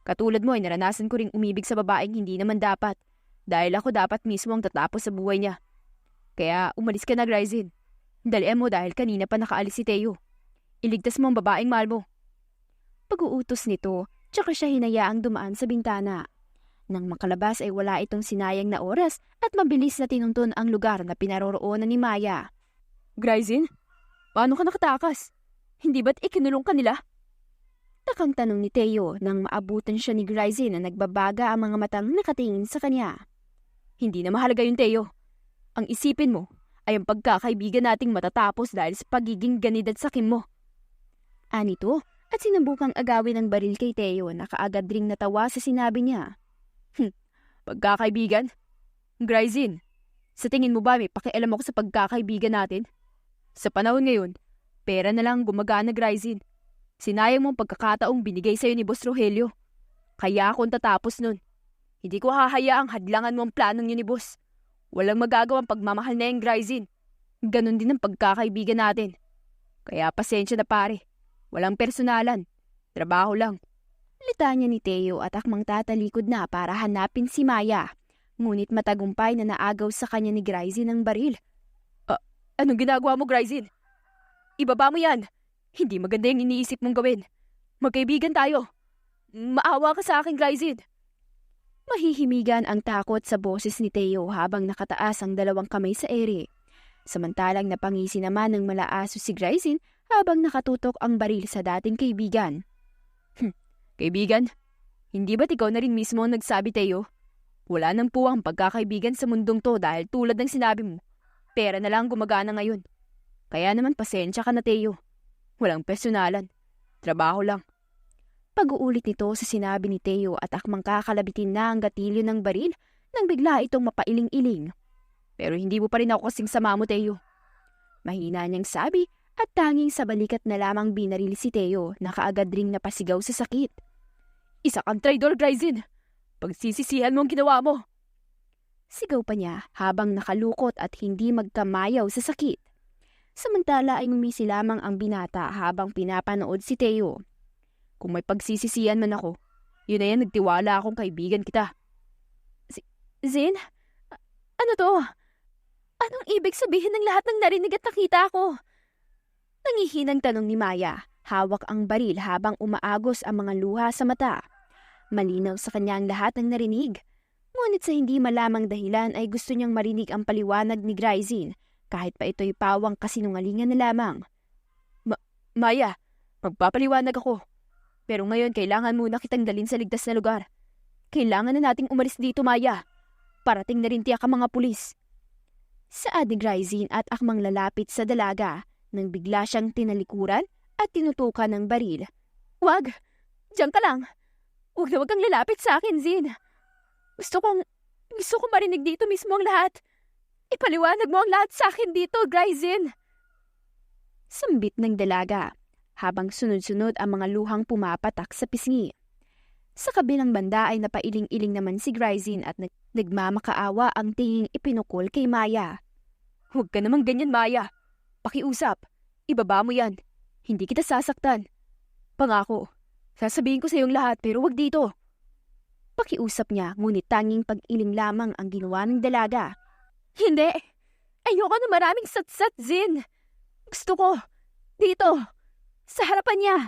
B: Katulad mo ay naranasan ko ring umibig sa babaeng hindi naman dapat dahil ako dapat mismo ang tatapos sa buhay niya. Kaya umalis ka na, Gryzin. Dalian mo dahil kanina pa nakaalis si Teo. Iligtas mo ang babaeng mahal mo.
A: Pag-uutos nito, tsaka siya hinayaang dumaan sa bintana. Nang makalabas ay wala itong sinayang na oras at mabilis na tinuntun ang lugar na pinaroroonan ni Maya.
B: Gryzin, paano ka nakatakas? Hindi ba't ikinulong ka nila?
A: Takang tanong ni Teo nang maabutan siya ni Gryzin na nagbabaga ang mga matang nakatingin sa kanya.
B: Hindi na mahalaga yung Teo. Ang isipin mo ay ang pagkakaibigan nating matatapos dahil sa pagiging ganid at sakim mo.
A: Anito at sinubukang agawin ng baril kay Teo na kaagad ring natawa sa sinabi niya.
B: Pagkakaibigan? Gryzin, sa tingin mo ba may pakialam ako sa pagkakaibigan natin? Sa panahon ngayon, pera na lang gumagana, Gryzin. Sinayang mo ang pagkakataong binigay sa'yo ni Boss Rogelio. Kaya akong tatapos nun. Hindi ko hahayaang hadlangan mo ang planong niyo ni Boss. Walang magagawang pagmamahal na yung Gryzin. Ganon din ang pagkakaibigan natin. Kaya pasensya na pare. Walang personalan. Trabaho lang.
A: Litanya ni Teo at akmang tatalikod na para hanapin si Maya. Ngunit matagumpay na naagaw sa kanya ni Gryzin ng baril.
B: Anong ginagawa mo, Gryzin? Ibaba mo yan. Hindi maganda yung iniisip mong gawin. Magkaibigan tayo. Maawa ka sa akin, Gryzin.
A: Mahihimigan ang takot sa boses ni Teo habang nakataas ang dalawang kamay sa ere. Samantalang napangisi naman ng malaaso si Gryzin habang nakatutok ang baril sa dating kaibigan.
B: Kaibigan? Hindi ba't ikaw na rin mismo ang nagsabi, Teo? Wala nang puwang pagkakaibigan sa mundong to dahil tulad ng sinabi mo, pera na lang gumagana ngayon. Kaya naman pasensya ka na, Teo. Walang personalan. Trabaho lang.
A: Pag-uulit nito sa sinabi ni Teo at akmang kakalabitin na ang gatilyo ng baril nang bigla itong mapailing-iling.
B: Pero hindi mo pa rin ako kasing sama mo, Teo.
A: Mahina niyang sabi at tanging sa balikat na lamang binaril si Teo na kaagad ring napasigaw sa sakit.
B: Isa kang traidor, Gryzin. Pagsisisihan mo ang ginawa mo.
A: Sigaw pa niya habang nakalukot at hindi magkamayaw sa sakit. Samantala ay ngumisi lamang ang binata habang pinapanood si Teo.
B: Kung may pagsisisihan man ako, yun na yan, nagtiwala akong kaibigan kita.
A: Zin? Ano to? Anong ibig sabihin ng lahat ng narinig at nakita ko? Nangihinang tanong ni Maya. Hawak ang baril habang umaagos ang mga luha sa mata. Malinaw sa kanya ang lahat ng narinig. Ngunit sa hindi malamang dahilan ay gusto niyang marinig ang paliwanag ni Gryzin kahit pa ito'y pawang kasinungalingan na lamang.
B: Maya, magpapaliwanag ako. Pero ngayon kailangan muna kitang dalhin sa ligtas na lugar. Kailangan na nating umalis dito, Maya. Parating na rin tiyak ang mga pulis.
A: Saad ni Gryzin at akmang lalapit sa dalaga nang bigla siyang tinalikuran at tinutukan ng baril.
B: Wag! Diyan ka lang! Huwag kang lalapit sa akin, Zin. Gusto kong marinig dito mismo ang lahat. Ipaliwanag mo ang lahat sa akin dito, Gryzin.
A: Sambit ng dalaga, habang sunod-sunod ang mga luhang pumapatak sa pisngi. Sa kabilang banda ay napailing-iling naman si Gryzin at nagmamakaawa ang tinging ipinukol kay Maya.
B: Huwag ka namang ganyan, Maya. Pakiusap. Ibaba mo yan. Hindi kita sasaktan. Pangako. Sasabihin ko sa iyong lahat pero wag dito.
A: Pakiusap niya ngunit tanging pag-iling lamang ang ginawa ng dalaga.
B: Hindi. Ayoko na maraming satsat, Zin. Gusto ko. Dito. Sa harapan niya.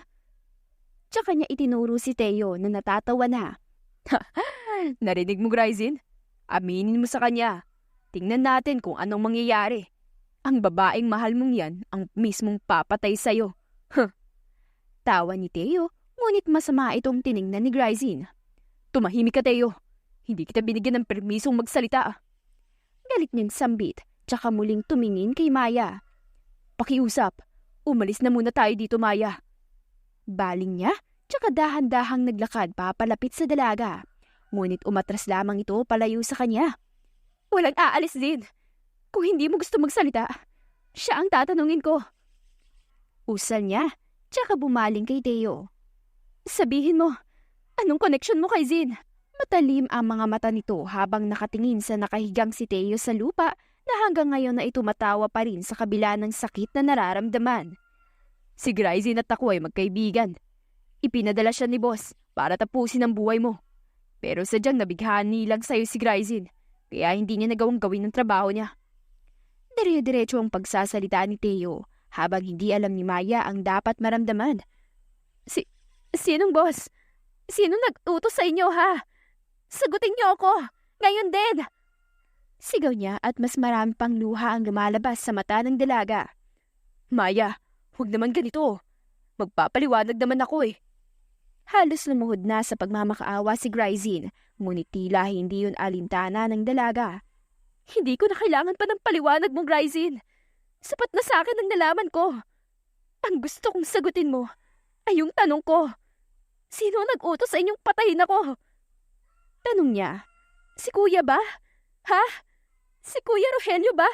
A: Tsaka niya itinuro si Teo na natatawa na.
B: Narinig mo, Gryzin? Aminin mo sa kanya. Tingnan natin kung anong mangyayari. Ang babaeng mahal mong yan ang mismong papatay sa'yo.
A: Tawa ni Teo, ngunit masama itong tiningnan ni Gryzin.
B: Tumahimik ka, Teo. Hindi kita binigyan ng permisong magsalita.
A: Galit niyang sambit, tsaka muling tumingin kay Maya.
B: Pakiusap. Umalis na muna tayo dito, Maya.
A: Baling niya, tsaka dahan-dahang naglakad papalapit sa dalaga. Ngunit umatras lamang ito palayo sa kanya.
B: Walang aalis din. Kung hindi mo gusto magsalita, siya ang tatanungin ko.
A: Usal niya, tsaka bumaling kay Teo.
B: Sabihin mo, anong connection mo kay Zin?
A: Matalim ang mga mata nito habang nakatingin sa nakahigang si Teo sa lupa na hanggang ngayon na tumatawa pa rin sa kabila ng sakit na nararamdaman.
B: Si Gryzin at ako ay magkaibigan. Ipinadala siya ni boss para tapusin ang buhay mo. Pero sadyang nabighani lang sa'yo si Gryzin, kaya hindi niya nagawang gawin ang trabaho niya.
A: Dire-diretso ang pagsasalita ni Teo habang hindi alam ni Maya ang dapat maramdaman.
B: Sinong boss? Sino nag-utos sa inyo, ha? Sagutin niyo ako! Ngayon din!
A: Sigaw niya at mas marami pang luha ang lumalabas sa mata ng dalaga.
B: Maya, huwag naman ganito. Magpapaliwanag naman ako eh.
A: Halos lumuhod na sa pagmamakaawa si Gryzin, ngunit tila hindi yun alintana ng dalaga.
B: Hindi ko na kailangan pa ng paliwanag mong, Gryzin. Sapat na sa akin ang nalaman ko. Ang gusto kong sagutin mo ay yung tanong ko. Sino nag-utos sa inyong patayin ako?
A: Tanong niya.
B: Si Kuya ba? Ha? Si Kuya Rogelio ba?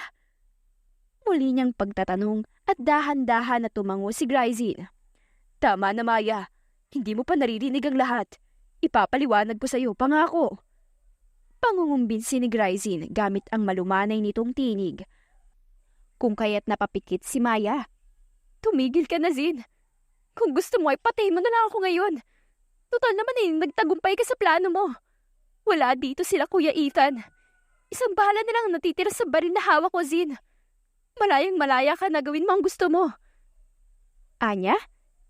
A: Muli niyang pagtatanong at dahan-dahan na tumango si Gryzin.
B: Tama na, Maya. Hindi mo pa naririnig ang lahat. Ipapaliwanag ko sa iyo, pangako.
A: Pangungumbinsi ni Gryzin gamit ang malumanay nitong tinig. Kung kaya't napapikit si Maya.
B: Tumigil ka na, Zin.
A: Kung gusto mo ay patayin mo na lang ako ngayon. Total naman nagtagumpay ka sa plano mo. Wala dito sila Kuya Ethan. Isang bala na lang natitira sa baril na hawak ko, Zin. Malayang malaya ka na gawin mo ang gusto mo. Anya?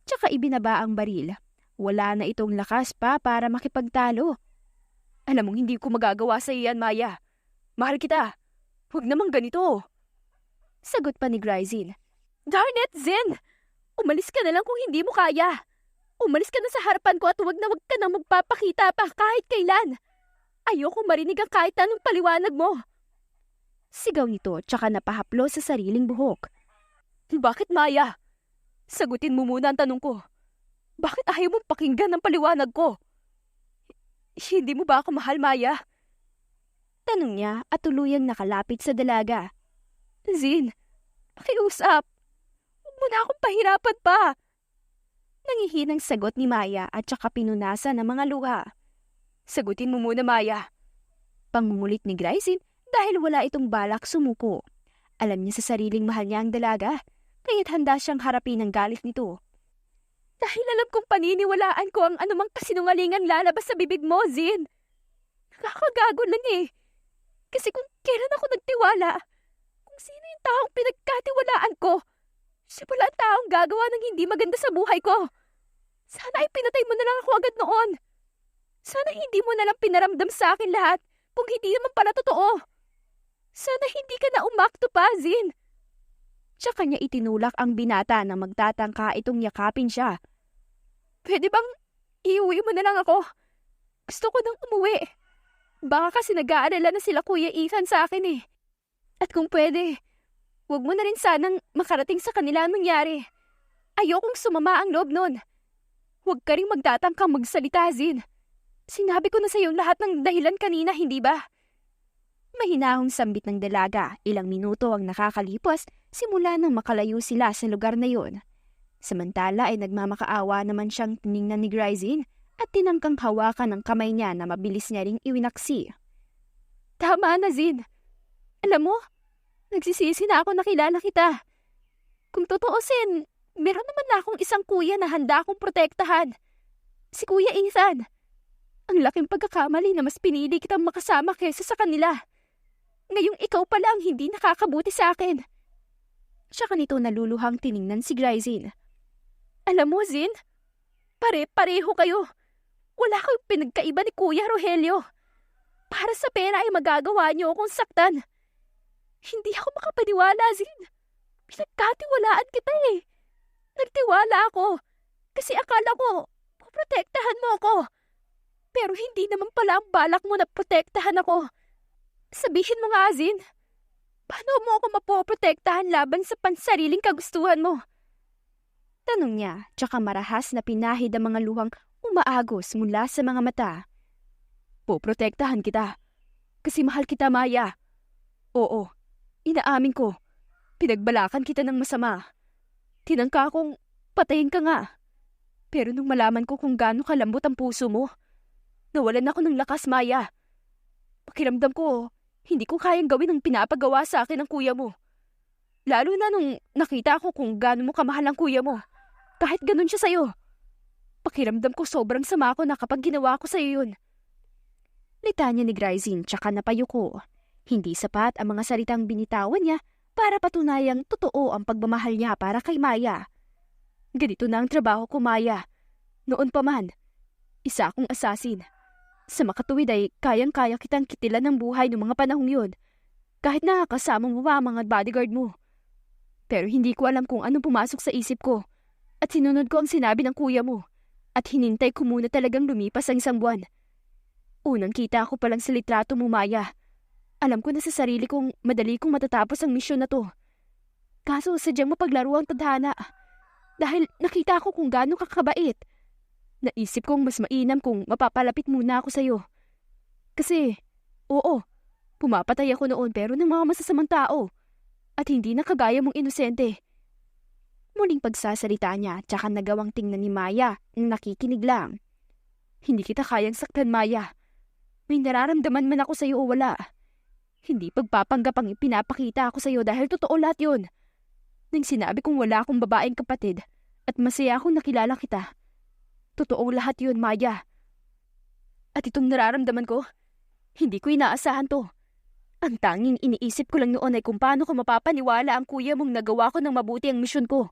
A: Tsaka ibinaba ang baril. Wala na itong lakas pa para makipagtalo. Alam mong hindi ko magagawa sa iyan, Maya. Mahal kita. Huwag namang ganito. Sagot pa ni Gryzin. Darn it, Zin! Umalis ka na lang kung hindi mo kaya. Umalis ka na sa harapan ko at huwag ka na magpapakita pa kahit kailan. Ayoko marinig ang kahit anong paliwanag mo. Sigaw nito tsaka napahaplo sa sariling buhok. Bakit, Maya? Sagutin mo muna ang tanong ko. Bakit ayaw mong pakinggan ang paliwanag ko? Hindi mo ba ako mahal, Maya? Tanong niya at tuluyang nakalapit sa dalaga. Zin, pakiusap. Huwag mo na akong pahirapan pa. Nangihinang sagot ni Maya at saka pinunasan ng mga luha. Sagutin mo muna, Maya. Pangungulit ni Gryzin dahil wala itong balak sumuko. Alam niya sa sariling mahal niya ang dalaga, kaya't handa siyang harapin ang galit nito. Dahil alam kong paniniwalaan ko ang anumang kasinungalingan lalabas sa bibig mo, Zin. Nakakagago lang eh. Kasi kung kailan ako nagtiwala, kung sino yung taong pinagkatiwalaan ko, siya pala ang taong gagawa ng hindi maganda sa buhay ko. Sana ay pinatay mo na lang ako agad noon. Sana hindi mo na lang pinaramdam sa akin lahat kung hindi naman pala totoo. Sana hindi ka na umakto pa, Zin. Tsaka niya itinulak ang binata na magtatangka itong yakapin siya. Pwede bang iuwi mo na lang ako? Gusto ko nang umuwi. Baka kasi nag-aalala na sila Kuya Ethan sa akin eh. At kung pwede, huwag mo na rin sanang makarating sa kanila ang nangyari. Ayokong sumama ang loob nun. Huwag ka rin magtatangkang magsalita, Zin. Sinabi ko na sa iyo lahat ng dahilan kanina, hindi ba? Mahinahong sambit ng dalaga, ilang minuto ang nakakalipas simula nang makalayo sila sa lugar na yun. Samantala ay nagmamakaawa naman siyang tiningnan ni Gryzin at tinangkang hawakan ng kamay niya na mabilis niya ring iwinaksi. Tama na, Zin. Alam mo, nagsisisi na ako nakilala kita. Kung totoosin, meron naman na akong isang kuya na handa akong protektahan. Si Kuya Ethan. Ang laking pagkakamali na mas pinili kitang makasama kaysa sa kanila. Ngayong ikaw pala ang hindi nakakabuti sa akin. Tsaka nito naluluhang tiningnan si Gryzin. Alam mo, Zin, pare-pareho kayo. Wala kayong pinagkaiba ni Kuya Rogelio. Para sa pera ay magagawa niyo akong saktan. Hindi ako makapaniwala, Zin. Pinagkatiwalaan kita eh. Nagtiwala ako kasi akala ko poprotektahan mo ako. Pero hindi naman pala ang balak mo na protektahan ako. Sabihin mo nga, Zin, paano mo ako mapoprotektahan laban sa pansariling kagustuhan mo? Tanong niya, tsaka marahas na pinahid ang mga luhang umaagos mula sa mga mata. Poprotektahan kita. Kasi mahal kita, Maya. Oo, inaamin ko. Pinagbalakan kita ng masama. Tinangka akong patayin ka nga. Pero nung malaman ko kung gaano kalambot ang puso mo, nawalan ako ng lakas, Maya. Pakiramdam ko, hindi ko kayang gawin ang pinapagawa sa akin ng kuya mo. Lalo na nung nakita ko kung gaano mo kamahal ang kuya mo. Kahit ganun siya sa'yo. Pakiramdam ko sobrang sama ko na kapag ginawa ko sa'yo yun. Litanya ni Gryzin tsaka napayuko. Hindi sapat ang mga salitang binitawan niya para patunayang totoo ang pagmamahal niya para kay Maya. Ganito na ang trabaho ko, Maya. Noon pa man, isa akong asasin. Sa makatuwid ay kayang-kaya kitang kitilan ng buhay ng mga panahong yun. Kahit nakakasama mo pa ang mga bodyguard mo. Pero hindi ko alam kung anong pumasok sa isip ko. At sinunod ko ang sinabi ng kuya mo. At hinintay ko muna talagang lumipas ang isang buwan. Unang kita ko palang sa litrato mo, Maya. Alam ko na sa sarili kong madali kong matatapos ang misyon na to. Kaso sadyang mapaglaro ang tadhana. Dahil nakita ko kung gaano kakabait. Naisip kong mas mainam kung mapapalapit muna ako sa'yo. Kasi, oo, pumapatay ako noon pero ng mga masasamang tao. At hindi na kagaya mong inosente. Muling pagsasalita niya tsaka nagawang tingnan ni Maya nang nakikinig lang. Hindi kita kayang saktan, Maya. May nararamdaman man ako sa'yo o wala. Hindi pagpapanggap ang ipinapakita ako sa'yo dahil totoo lahat yun. Nang sinabi kong wala akong babaeng kapatid At masaya akong nakilala kita. Totoong lahat yun, Maya. At itong nararamdaman ko, hindi ko inaasahan to. Ang tanging iniisip ko lang noon ay kung paano ko mapapaniwala ang kuya mong nagawa ko ng mabuti ang misyon ko.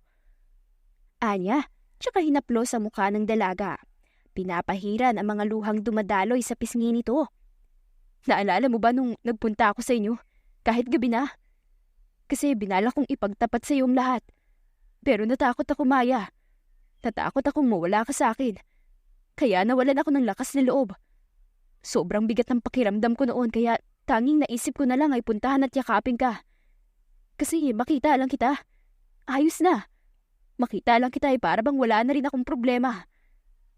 A: Anya, tsaka hinaplo sa mukha ng dalaga. Pinapahiran ang mga luhang dumadaloy sa pisngi nito. Naalala mo ba nung nagpunta ako sa inyo? Kahit gabi na? Kasi binala kong ipagtapat sa iyong lahat. Pero natakot ako, Maya. Natakot akong mawala ka sa akin. Kaya nawalan ako ng lakas na loob. Sobrang bigat ng pakiramdam ko noon kaya tanging naisip ko na lang ay puntahan at yakapin ka. Kasi makita lang kita. Ayos na. Makita lang kita ay para bang wala na rin akong problema.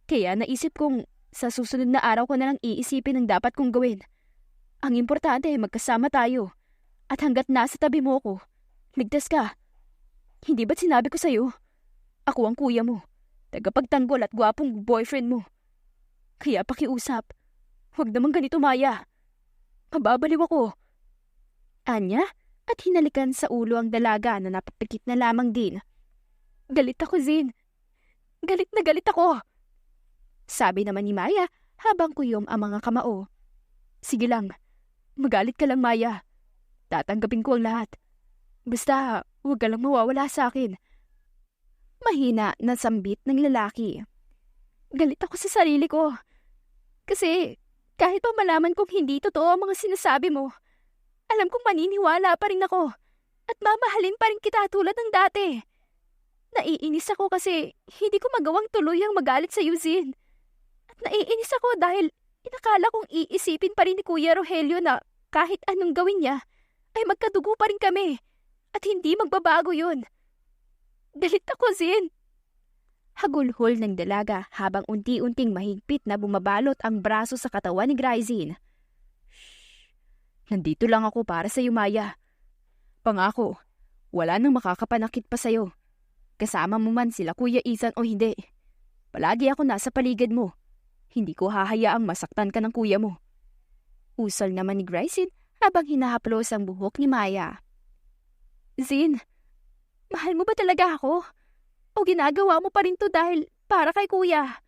A: Kaya naisip kong sa susunod na araw ko na lang iisipin ang dapat kong gawin. Ang importante ay magkasama tayo. At hanggat nasa tabi mo ko, ligtas ka. Hindi ba't sinabi ko sa'yo? Ako ang kuya mo. Tagapagtanggol at gwapong boyfriend mo. Kaya pakiusap. Huwag naman ganito, Maya. Mababaliw ako. Anya, at hinalikan sa ulo ang dalaga na napapikit na lamang din. Galit ako, Zin. Galit na galit ako. Sabi naman ni Maya habang kuyom ang mga kamao. Sige lang, magalit ka lang, Maya. Tatanggapin ko ang lahat. Basta, huwag ka lang mawawala sa akin. Mahina na sambit ng lalaki. Galit ako sa sarili ko. Kasi, kahit pa malaman kong hindi totoo ang mga sinasabi mo, alam kong maniniwala pa rin ako at mamahalin pa rin kita tulad ng dati. Naiinis ako kasi hindi ko magawang tuluyang magalit sa iyo, Zin. At naiinis ako dahil inakala kong iisipin pa rin ni Kuya Rogelio na kahit anong gawin niya, ay magkadugo pa rin kami at hindi magbabago yun. Galit ako, Zin. Hagulhol ng dalaga habang unti-unting mahigpit na bumabalot ang braso sa katawan ni Gryzin. Nandito lang ako para sa iyo, Maya. Pangako, wala nang makakapanakit pa sa iyo. Kasama mo man sila Kuya Ethan o hindi. Palagi ako nasa paligid mo. Hindi ko hahayaang masaktan ka ng kuya mo. Usal naman ni Gryzin habang hinahaplos ang buhok ni Maya. Zin, mahal mo ba talaga ako? O ginagawa mo pa rin to dahil para kay kuya?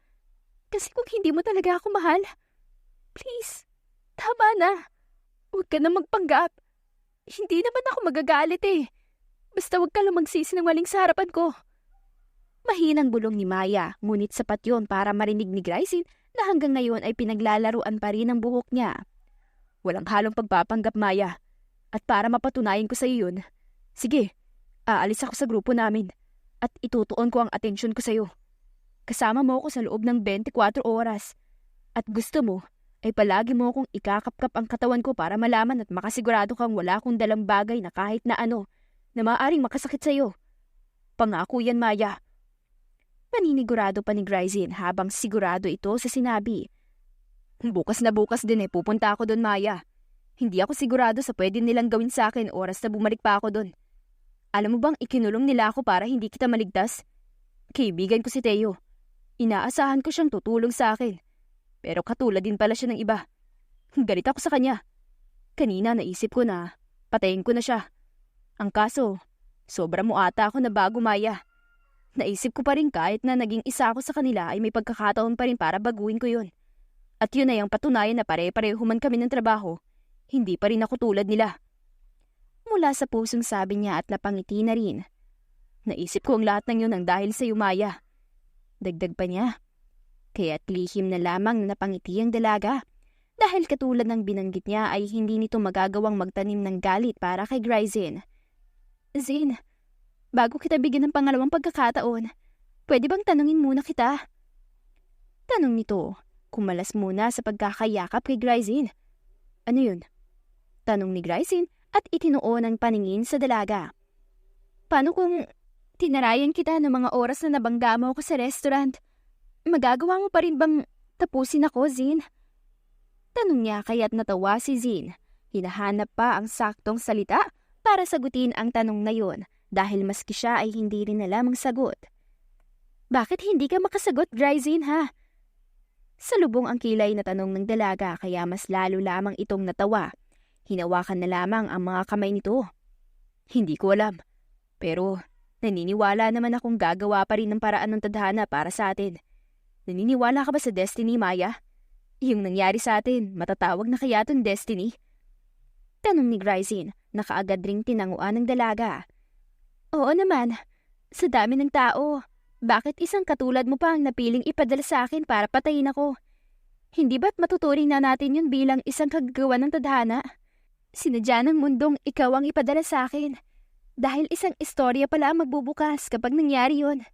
A: Kasi kung hindi mo talaga ako mahal, please, tama na. Huwag ka na magpanggap. Hindi naman ako magagalit eh. Basta huwag ka lang magsisinungaling sa harapan ko. Mahinang bulong ni Maya, ngunit sapat yun para marinig ni Gryzin na hanggang ngayon ay pinaglalaruan pa rin ang buhok niya. Walang halong pagpapanggap, Maya. At para mapatunayan ko sa iyo yun, sige, aalis ako sa grupo namin. At itutuon ko ang atensyon ko sa iyo. Kasama mo ako sa loob ng 24 oras. At gusto mo, ay palagi mo akong ikakapkap ang katawan ko para malaman at makasigurado kang wala akong dalang bagay na kahit na ano na maaaring makasakit sa iyo. Pangako yan, Maya. Paninigurado pa ni Gryzin habang sigurado ito sa sinabi. Bukas na bukas din pupunta ako doon, Maya. Hindi ako sigurado sa pwede nilang gawin sa akin oras na bumalik pa ako doon. Alam mo bang ikinulong nila ako para hindi kita maligtas? Kaibigan ko si Teo. Inaasahan ko siyang tutulong sa akin. Pero katulad din pala siya ng iba. Galit ako sa kanya. Kanina naisip ko na patayin ko na siya. Ang kaso, sobra mo ata ako na bago, Maya. Naisip ko pa rin kahit na naging isa ako sa kanila ay may pagkakataon pa rin para baguhin ko yun. At yun ay ang patunayan na pare-pareho man kami ng trabaho. Hindi pa rin ako tulad nila. Mula sa pusong sabi niya at napangiti na rin. Naisip ko ang lahat ng yun ang dahil sa iyo, Maya. Dagdag pa niya. Kaya't lihim na lamang na napangiti ang dalaga. Dahil katulad ng binanggit niya ay hindi nito magagawang magtanim ng galit para kay Gryzin. Zin, bago kita bigyan ng pangalawang pagkakataon, pwede bang tanungin muna kita? Tanong nito, kumalas muna sa pagkakayakap kay Gryzin. Ano yun? Tanong ni Gryzin at itinuon ang paningin sa dalaga. Paano kung tinarayan kita ng mga oras na nabangga mo ako sa restaurant? Magagawa mo pa rin bang tapusin ako, Zin? Tanong niya kaya't natawa si Zin. Hinahanap pa ang saktong salita para sagutin ang tanong na yun dahil maski siya ay hindi rin alam ang sagot. Bakit hindi ka makasagot, Gryzin, ha? Salubong ang kilay na tanong ng dalaga kaya mas lalo lamang itong natawa. Hinawakan na lamang ang mga kamay nito. Hindi ko alam. Pero Naniniwala naman akong gagawa pa rin ng paraan ng tadhana para sa atin. Naniniwala ka ba sa destiny, Maya? Yung nangyari sa atin, matatawag na kaya itong destiny? Tanong ni Gryzin, na kaagad ring tinanguan ng dalaga. Oo naman, sa dami ng tao. Bakit isang katulad mo pa ang napiling ipadala sa akin para patayin ako? Hindi ba't matuturing na natin yun bilang isang kagagawa ng tadhana? Sinadya ng mundong ikaw ang ipadala sa akin. Dahil isang istorya pala ang magbubukas kapag nangyari yun.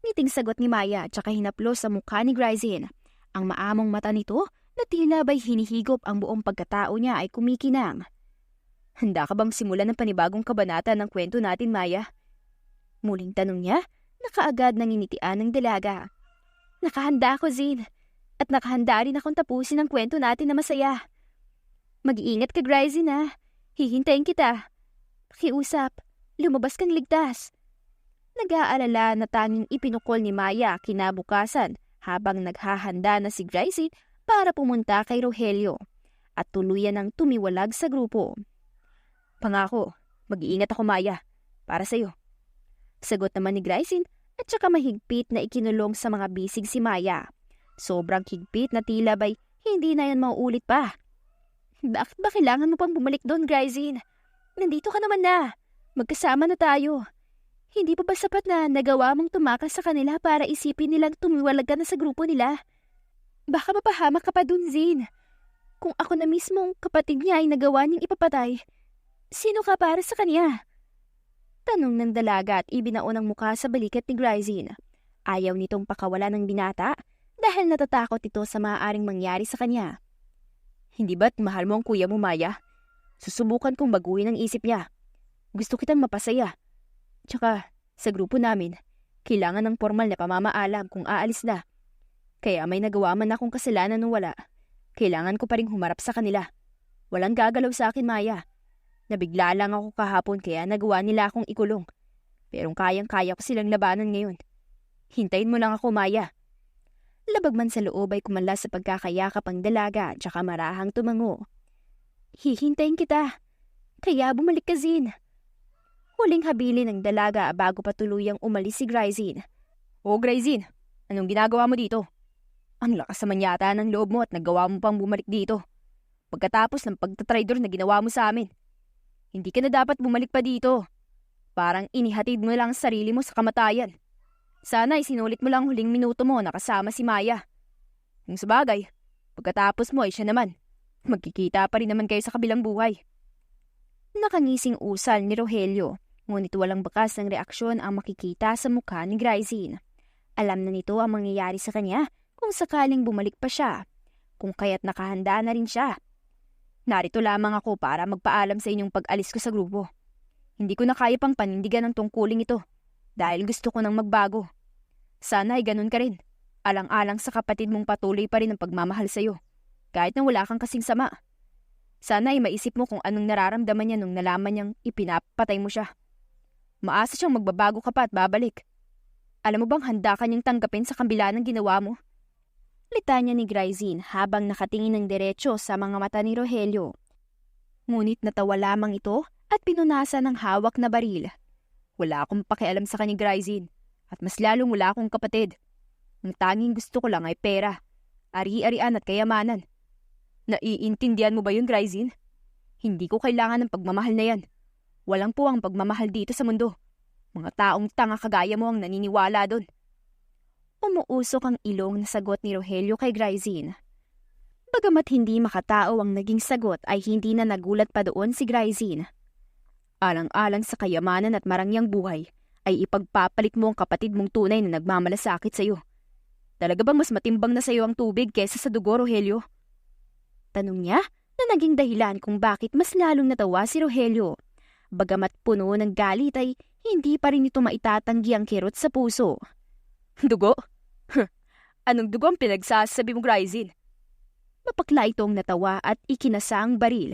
A: Ngiting sagot ni Maya tsaka hinaplos sa mukha ni Gryzin. Ang maamong mata nito na tila ba'y hinihigop ang buong pagkatao niya ay kumikinang. Handa ka bang simulan ng panibagong kabanata ng kwento natin, Maya? Muling tanong niya na kaagad nanginitian ng dalaga. Nakahanda ako, Zin. At nakahanda rin akong tapusin ang kwento natin na masaya. Mag-iingat ka, Gryzin, ha? Hihintayin kita. Pakiusap, lumabas kang ligtas. Nag-aalala na tanging ipinukol ni Maya kinabukasan habang naghahanda na si Gryzin para pumunta kay Rogelio at tuluyan ng tumiwalag sa grupo. Pangako, mag-iingat ako, Maya, para sa'yo. Sagot naman ni Gryzin at saka mahigpit na ikinulong sa mga bisig si Maya. Sobrang higpit na tila ba'y hindi na yan mauulit pa. Bakit ba kailangan mo pang bumalik doon, Gryzin? Nandito ka naman na. Magkasama na tayo. Hindi pa ba sapat na nagawa mong tumakas sa kanila para isipin nilang tumiwalag ka na sa grupo nila? Baka mapahamak ka pa dun, Zin. Kung ako na mismong kapatid niya ay nagawa niyang ipapatay, sino ka para sa kanya? Tanong ng dalaga at ibinaon ang mukha sa balikat ni Gryzin. Ayaw nitong pakawala ng binata dahil natatakot ito sa maaaring mangyari sa kanya. Hindi ba't mahal mo ang kuya mo, Maya? Susubukan kong baguhin ang isip niya. Gusto kitang mapasaya. Tsaka, sa grupo namin, kailangan ng formal na pamamaalam kung aalis na. Kaya may nagawa man akong kasalanan nung wala. Kailangan ko pa rin humarap sa kanila. Walang gagalaw sa akin, Maya. Nabigla lang ako kahapon kaya nagawa nila akong ikulong. Pero kayang-kaya ko silang labanan ngayon. Hintayin mo lang ako, Maya. Labag man sa loob ay kumala sa pagkakayakap ang dalaga tsaka marahang tumango. Hihintayin kita. Kaya bumalik ka, Zin. Huling habilin ng dalaga bago pa tuluyang umalis si Gryzin. O Gryzin, anong ginagawa mo dito? Ang lakas naman yata ng loob mo at nagawa mo pang bumalik dito. Pagkatapos ng pagtatraidor na ginawa mo sa amin. Hindi ka na dapat bumalik pa dito. Parang inihatid mo lang ang sarili mo sa kamatayan. Sana isinulit mo lang huling minuto mo na kasama si Maya. Yung sabagay, pagkatapos mo ay siya naman. Magkikita pa rin naman kayo sa kabilang buhay. Nakangising usal ni Rogelio, ngunit walang bakas ng reaksyon ang makikita sa mukha ni Gryzin. Alam na nito ang mangyayari sa kanya kung sakaling bumalik pa siya, kung kaya't nakahanda na rin siya. Narito lamang ako para magpaalam sa inyong pag-alis ko sa grupo. Hindi ko na kaya pang panindigan ang tungkuling ito dahil gusto ko nang magbago. Sana ay ganun ka rin, alang-alang sa kapatid mong patuloy pa rin ang pagmamahal sa'yo. Kahit na wala kang kasing sama. Sana ay maisip mo kung anong nararamdaman niya nung nalaman niyang ipinapatay mo siya. Maasa siyang magbabago ka pa at babalik. Alam mo bang handa ka niyang tanggapin sa kabila ng ginawa mo? Litanya ni Gryzin habang nakatingin ng diretso sa mga mata ni Rogelio. Ngunit natawa lamang ito at pinunasan ng hawak na baril. Wala akong pakialam sa kanya, Gryzin, at mas lalong wala akong kapatid. Ang tanging gusto ko lang ay pera, ari-arian at kayamanan. Naiintindihan mo ba yun, Gryzin? Hindi ko kailangan ng pagmamahal na yan. Walang po ang pagmamahal dito sa mundo. Mga taong tanga kagaya mo ang naniniwala doon. Umuusok ang ilong na sagot ni Rogelio kay Gryzin. Bagamat hindi makatao ang naging sagot ay hindi na nagulat pa doon si Gryzin. Alang-alang sa kayamanan at marangyang buhay ay ipagpapalit mo ang kapatid mong tunay na nagmamalasakit sa iyo. Talaga bang mas matimbang na sa iyo ang tubig kaysa sa dugo, Rogelio? Tanong niya na naging dahilan kung bakit mas lalong natawa si Rogelio. Bagamat puno ng galit ay hindi pa rin ito maitatanggi ang kirot sa puso. Dugo? Anong dugo ang pinagsasabi mo, Gryzin? Mapakla itong natawa at ikinasa ang baril.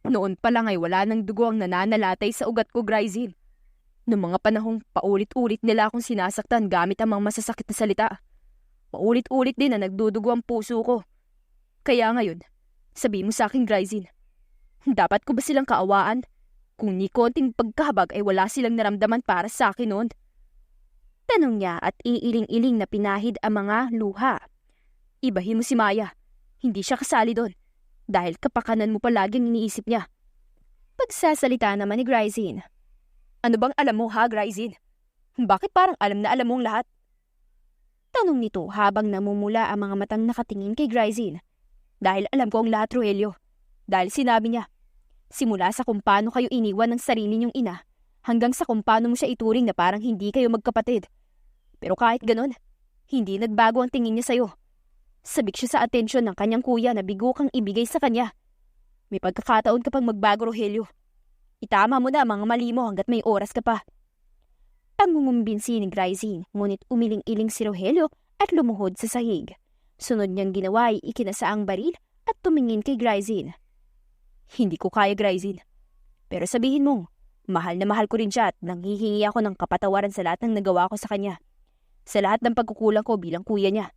A: Noon pa lang ay wala ng dugo ang nananalatay sa ugat ko, Gryzin. Noong mga panahong paulit-ulit nila akong sinasaktan gamit ang mga masasakit na salita. Paulit-ulit din na nagdudugo ang puso ko. Kaya ngayon, sabi mo sa akin, Gryzin, dapat ko ba silang kaawaan?
B: Kung ni konting pagkahabag ay wala silang naramdaman para sa akin noon.
A: Tanong niya at iiling-iling na pinahid ang mga luha.
B: Ibahin mo si Maya. Hindi siya kasali doon. Dahil kapakanan mo palaging iniisip niya.
A: Pagsasalita naman ni Gryzin.
B: Ano bang alam mo ha, Gryzin? Bakit parang alam na alam mong lahat?
A: Tanong nito habang namumula ang mga matang nakatingin kay Gryzin.
B: Dahil alam ko ang lahat, Rogelio. Dahil sinabi niya. Simula sa kung paano kayo iniwan ng sarili niyong ina, hanggang sa kung paano mo siya ituring na parang hindi kayo magkapatid. Pero kahit ganon, hindi nagbago ang tingin niya sa'yo. Sabik siya sa atensyon ng kanyang kuya na bigo kang ibigay sa kanya. May pagkakataon ka pang magbago, Rogelio. Itama mo na ang mga mali mo hanggat may oras ka pa.
A: Pangungumbinsi ni Gryzin, ngunit umiling-iling si Rogelio at lumuhod sa sahig. Sunod niyang ginawa ay ikinasa ang baril at tumingin kay Gryzin.
B: Hindi ko kaya, Gryzin. Pero sabihin mo, mahal na mahal ko rin siya at nanghihingi ako ng kapatawaran sa lahat ng nagawa ko sa kanya. Sa lahat ng pagkukulang ko bilang kuya niya.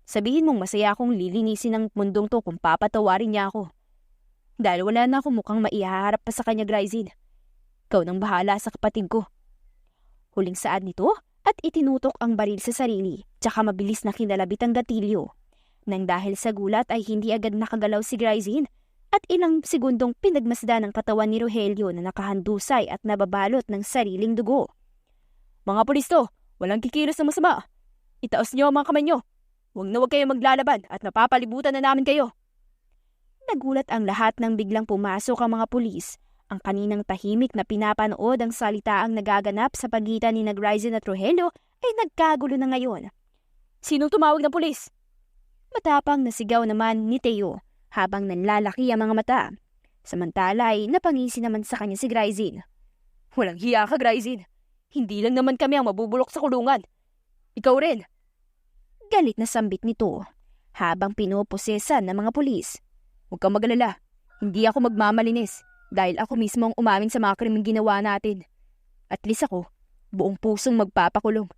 B: Sabihin mong masaya akong lilinisin ng mundong to kung papatawarin niya ako. Dahil wala na akong mukhang maihaharap pa sa kanya, Gryzin. Ikaw nang bahala sa kapatid ko.
A: Huling saad nito at itinutok ang baril sa sarili, tsaka mabilis na kinalabit ang gatilyo. Nang dahil sa gulat ay hindi agad nakagalaw si Gryzin at ilang segundong pinagmasdan ang katawan ni Rogelio na nakahandusay at nababalot ng sariling dugo.
B: Mga pulis to, walang kikilos na masama. Itaos niyo ang mga kamay niyo. Huwag na huwag kayo maglalaban at napapalibutan na namin kayo.
A: Nagulat ang lahat nang biglang pumasok ang mga pulis. Ang kaninang tahimik na pinapanood ang salitaang nagaganap sa pagitan ni Gryzin at Rogelio ay nagkagulo na ngayon.
B: Sinong tumawag ng pulis?
A: Matapang na sigaw naman ni Teo habang nanlalaki ang mga mata. Samantala ay napangisi naman sa kanya si Gryzin.
B: Walang hiya ka, Gryzin. Hindi lang naman kami ang mabubulok sa kulungan. Ikaw rin.
A: Galit na sambit nito habang pinoposesan ng mga pulis.
B: Huwag kang magalala. Hindi ako magmamalinis dahil ako mismo ang umamin sa mga krimeng ginawa natin. At least ako, buong pusong magpapakulong.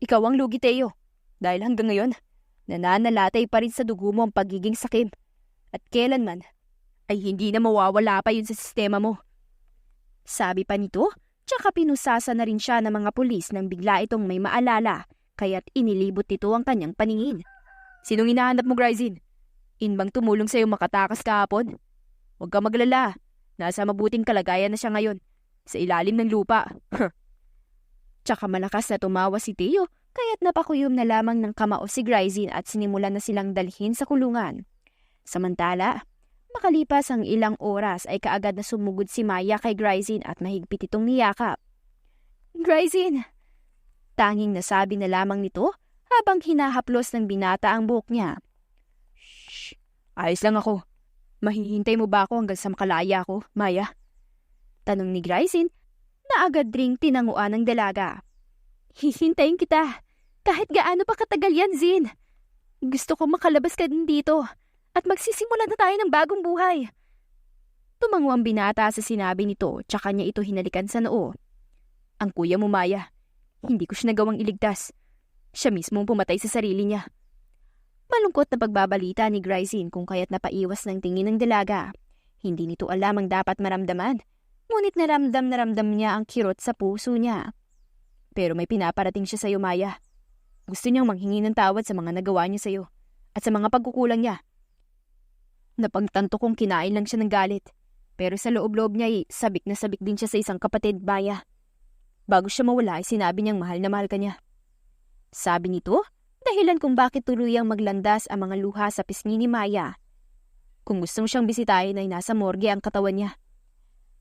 B: Ikaw ang lugi, Teo. Dahil hanggang ngayon, nananalatay pa rin sa dugo mo ang pagiging sakim. At kailanman, ay hindi na mawawala pa yun sa sistema mo.
A: Sabi pa nito, tsaka pinusasa na rin siya ng mga pulis nang bigla itong may maalala, kaya't inilibot nito ang kanyang paningin.
B: Sinong hinahanap mo, Gryzin? Inbang tumulong sa'yo makatakas kahapon? Huwag kang maglala. Nasa mabuting kalagayan na siya ngayon. Sa ilalim ng lupa.
A: Tsaka malakas na tumawa si Teo, kaya't napakuyom na lamang ng kamao si Gryzin at sinimulan na silang dalhin sa kulungan. Samantala, makalipas ang ilang oras ay kaagad na sumugod si Maya kay Gryzin at mahigpit itong niyakap.
B: Gryzin!
A: Tanging nasabi na lamang nito habang hinahaplos ng binata ang buhok niya.
B: Shh! Ayos lang ako. Mahihintay mo ba ako hanggang sa makalaya ko, Maya?
A: Tanong ni Gryzin na agad ring tinanguan ng dalaga. Hihintayin kita. Kahit gaano pa katagal yan, Zin. Gusto ko makalabas ka din dito at magsisimula na tayo ng bagong buhay. Tumango ang binata sa sinabi nito, tsaka niya ito hinalikan sa noo.
B: Ang kuya mo, Maya. Hindi ko siya nagawang iligtas. Siya mismo ang pumatay sa sarili niya.
A: Malungkot na pagbabalita ni Gryzin kung kaya't napaiwas ng tingin ng dalaga. Hindi nito alam ang dapat maramdaman, ngunit naramdam niya ang kirot sa puso niya.
B: Pero may pinaparating siya sa iyo, Maya. Gusto niyang manghingi ng tawad sa mga nagawa niya sa iyo at sa mga pagkukulang niya. Napagtanto kong kinain lang siya ng galit, pero sa loob-loob niya ay sabik na sabik din siya sa isang kapatid, Maya. Bago siya mawala ay sinabi niyang mahal na mahal ka niya.
A: Sabi nito, dahilan kung bakit tuluyang maglandas ang mga luha sa pisngi ni Maya.
B: Kung gusto mo siyang bisitahin ay nasa morgue ang katawan niya.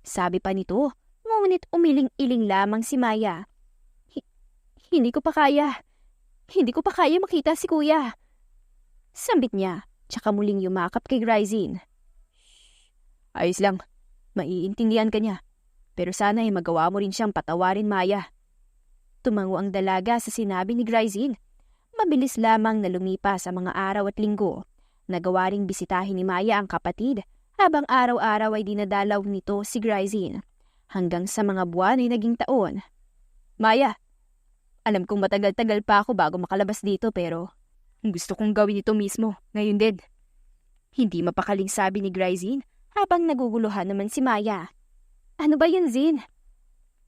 A: Sabi pa nito, ngunit umiling-iling lamang si Maya. Hindi ko pa kaya. Hindi ko pa kaya makita si kuya. Sambit niya, tsaka muling yumakap kay Gryzin.
B: Ayos lang, maiintindihan ka niya. Pero sana ay magawa mo rin siyang patawarin, Maya.
A: Tumango ang dalaga sa sinabi ni Gryzin. Mabilis lamang na lumipas ang mga araw at linggo. Nagawa ring bisitahin ni Maya ang kapatid, habang araw-araw ay dinadalaw nito si Gryzin. Hanggang sa mga buwan ay naging taon.
B: Maya, alam kong matagal-tagal pa ako bago makalabas dito pero gusto kong gawin ito mismo, ngayon din.
A: Hindi mapakaling sabi ni Gryzin habang naguguluhan naman si Maya. Ano ba yun, Zin?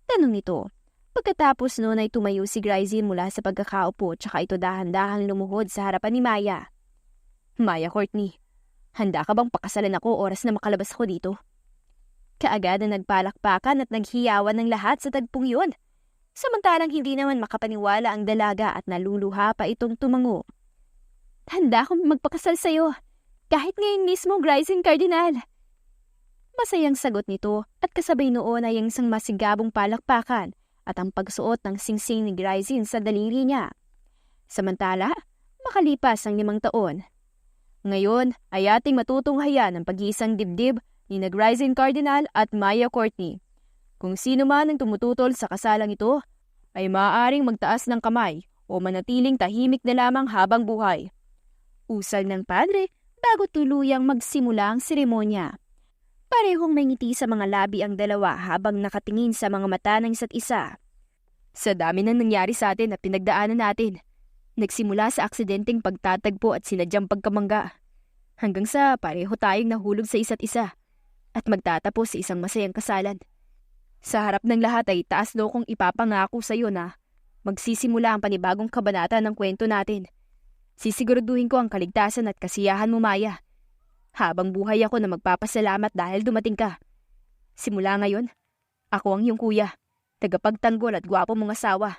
A: Tanong nito. Pagkatapos noon ay tumayo si Gryzin mula sa pagkakaupo tsaka ito dahan-dahang lumuhod sa harapan ni Maya. Maya Courtney, handa ka bang pakasalan ako oras na makalabas ako dito? Kaagad na nagpalakpakan at naghiyawan ng lahat sa tagpong yun. Samantalang hindi naman makapaniwala ang dalaga at naluluha pa itong tumango. Handa akong magpakasal sa'yo, kahit ngayon mismo, Gryzin Cardinal. Masayang sagot nito at kasabay noon ay ang isang masigabong palakpakan at ang pagsuot ng singsing ni Gryzin sa daliri niya. Samantala, makalipas ang 5 taon. Ngayon ay ating matutunghayan ang pag-iisang dibdib ni Gryzin Cardinal at Maya Courtney. Kung sino man ang tumututol sa kasalang ito, ay maaaring magtaas ng kamay o manatiling tahimik na lamang habang buhay. Usal ng padre bago tuluyang magsimula ang seremonya. Parehong may ngiti sa mga labi ang dalawa habang nakatingin sa mga mata ng isa't isa. Sa dami ng nangyari sa atin na pinagdaanan natin, nagsimula sa aksidenteng pagtatagpo at sinadyang pagkamangga, hanggang sa pareho tayong nahulog sa isa't isa at magtatapos sa isang masayang kasalan. Sa harap ng lahat ay taas daw kong ipapangako sa iyo na magsisimula ang panibagong kabanata ng kwento natin. Sisiguraduhin ko ang kaligtasan at kasiyahan mo, Maya. Habang buhay ako na magpapasalamat dahil dumating ka. Simula ngayon, ako ang iyong kuya, tagapagtanggol at gwapo mong asawa.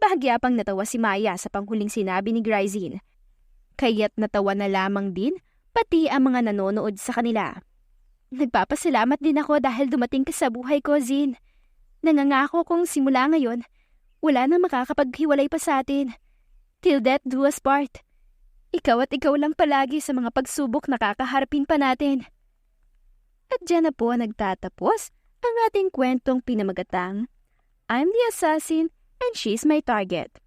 A: Bahagyapang natawa si Maya sa panghuling sinabi ni Gryzin. Kaya't natawa na lamang din pati ang mga nanonood sa kanila. Nagpapasalamat din ako dahil dumating ka sa buhay ko, Zin. Nangangako kong simula ngayon, wala nang makakapaghiwalay pa sa atin. Till death do us part. Ikaw at ikaw lang palagi sa mga pagsubok na kakaharapin pa natin. At dyan na po nagtatapos ang ating kwentong pinamagatang I'm the Assassin and She's My Target.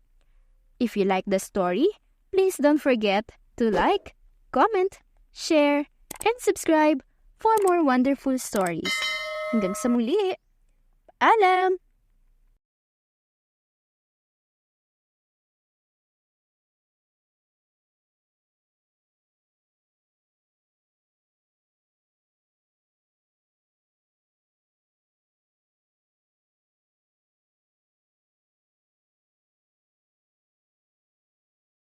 A: If you like the story, please don't forget to like, comment, share, and subscribe for more wonderful stories. Hanggang sa muli. Paalam!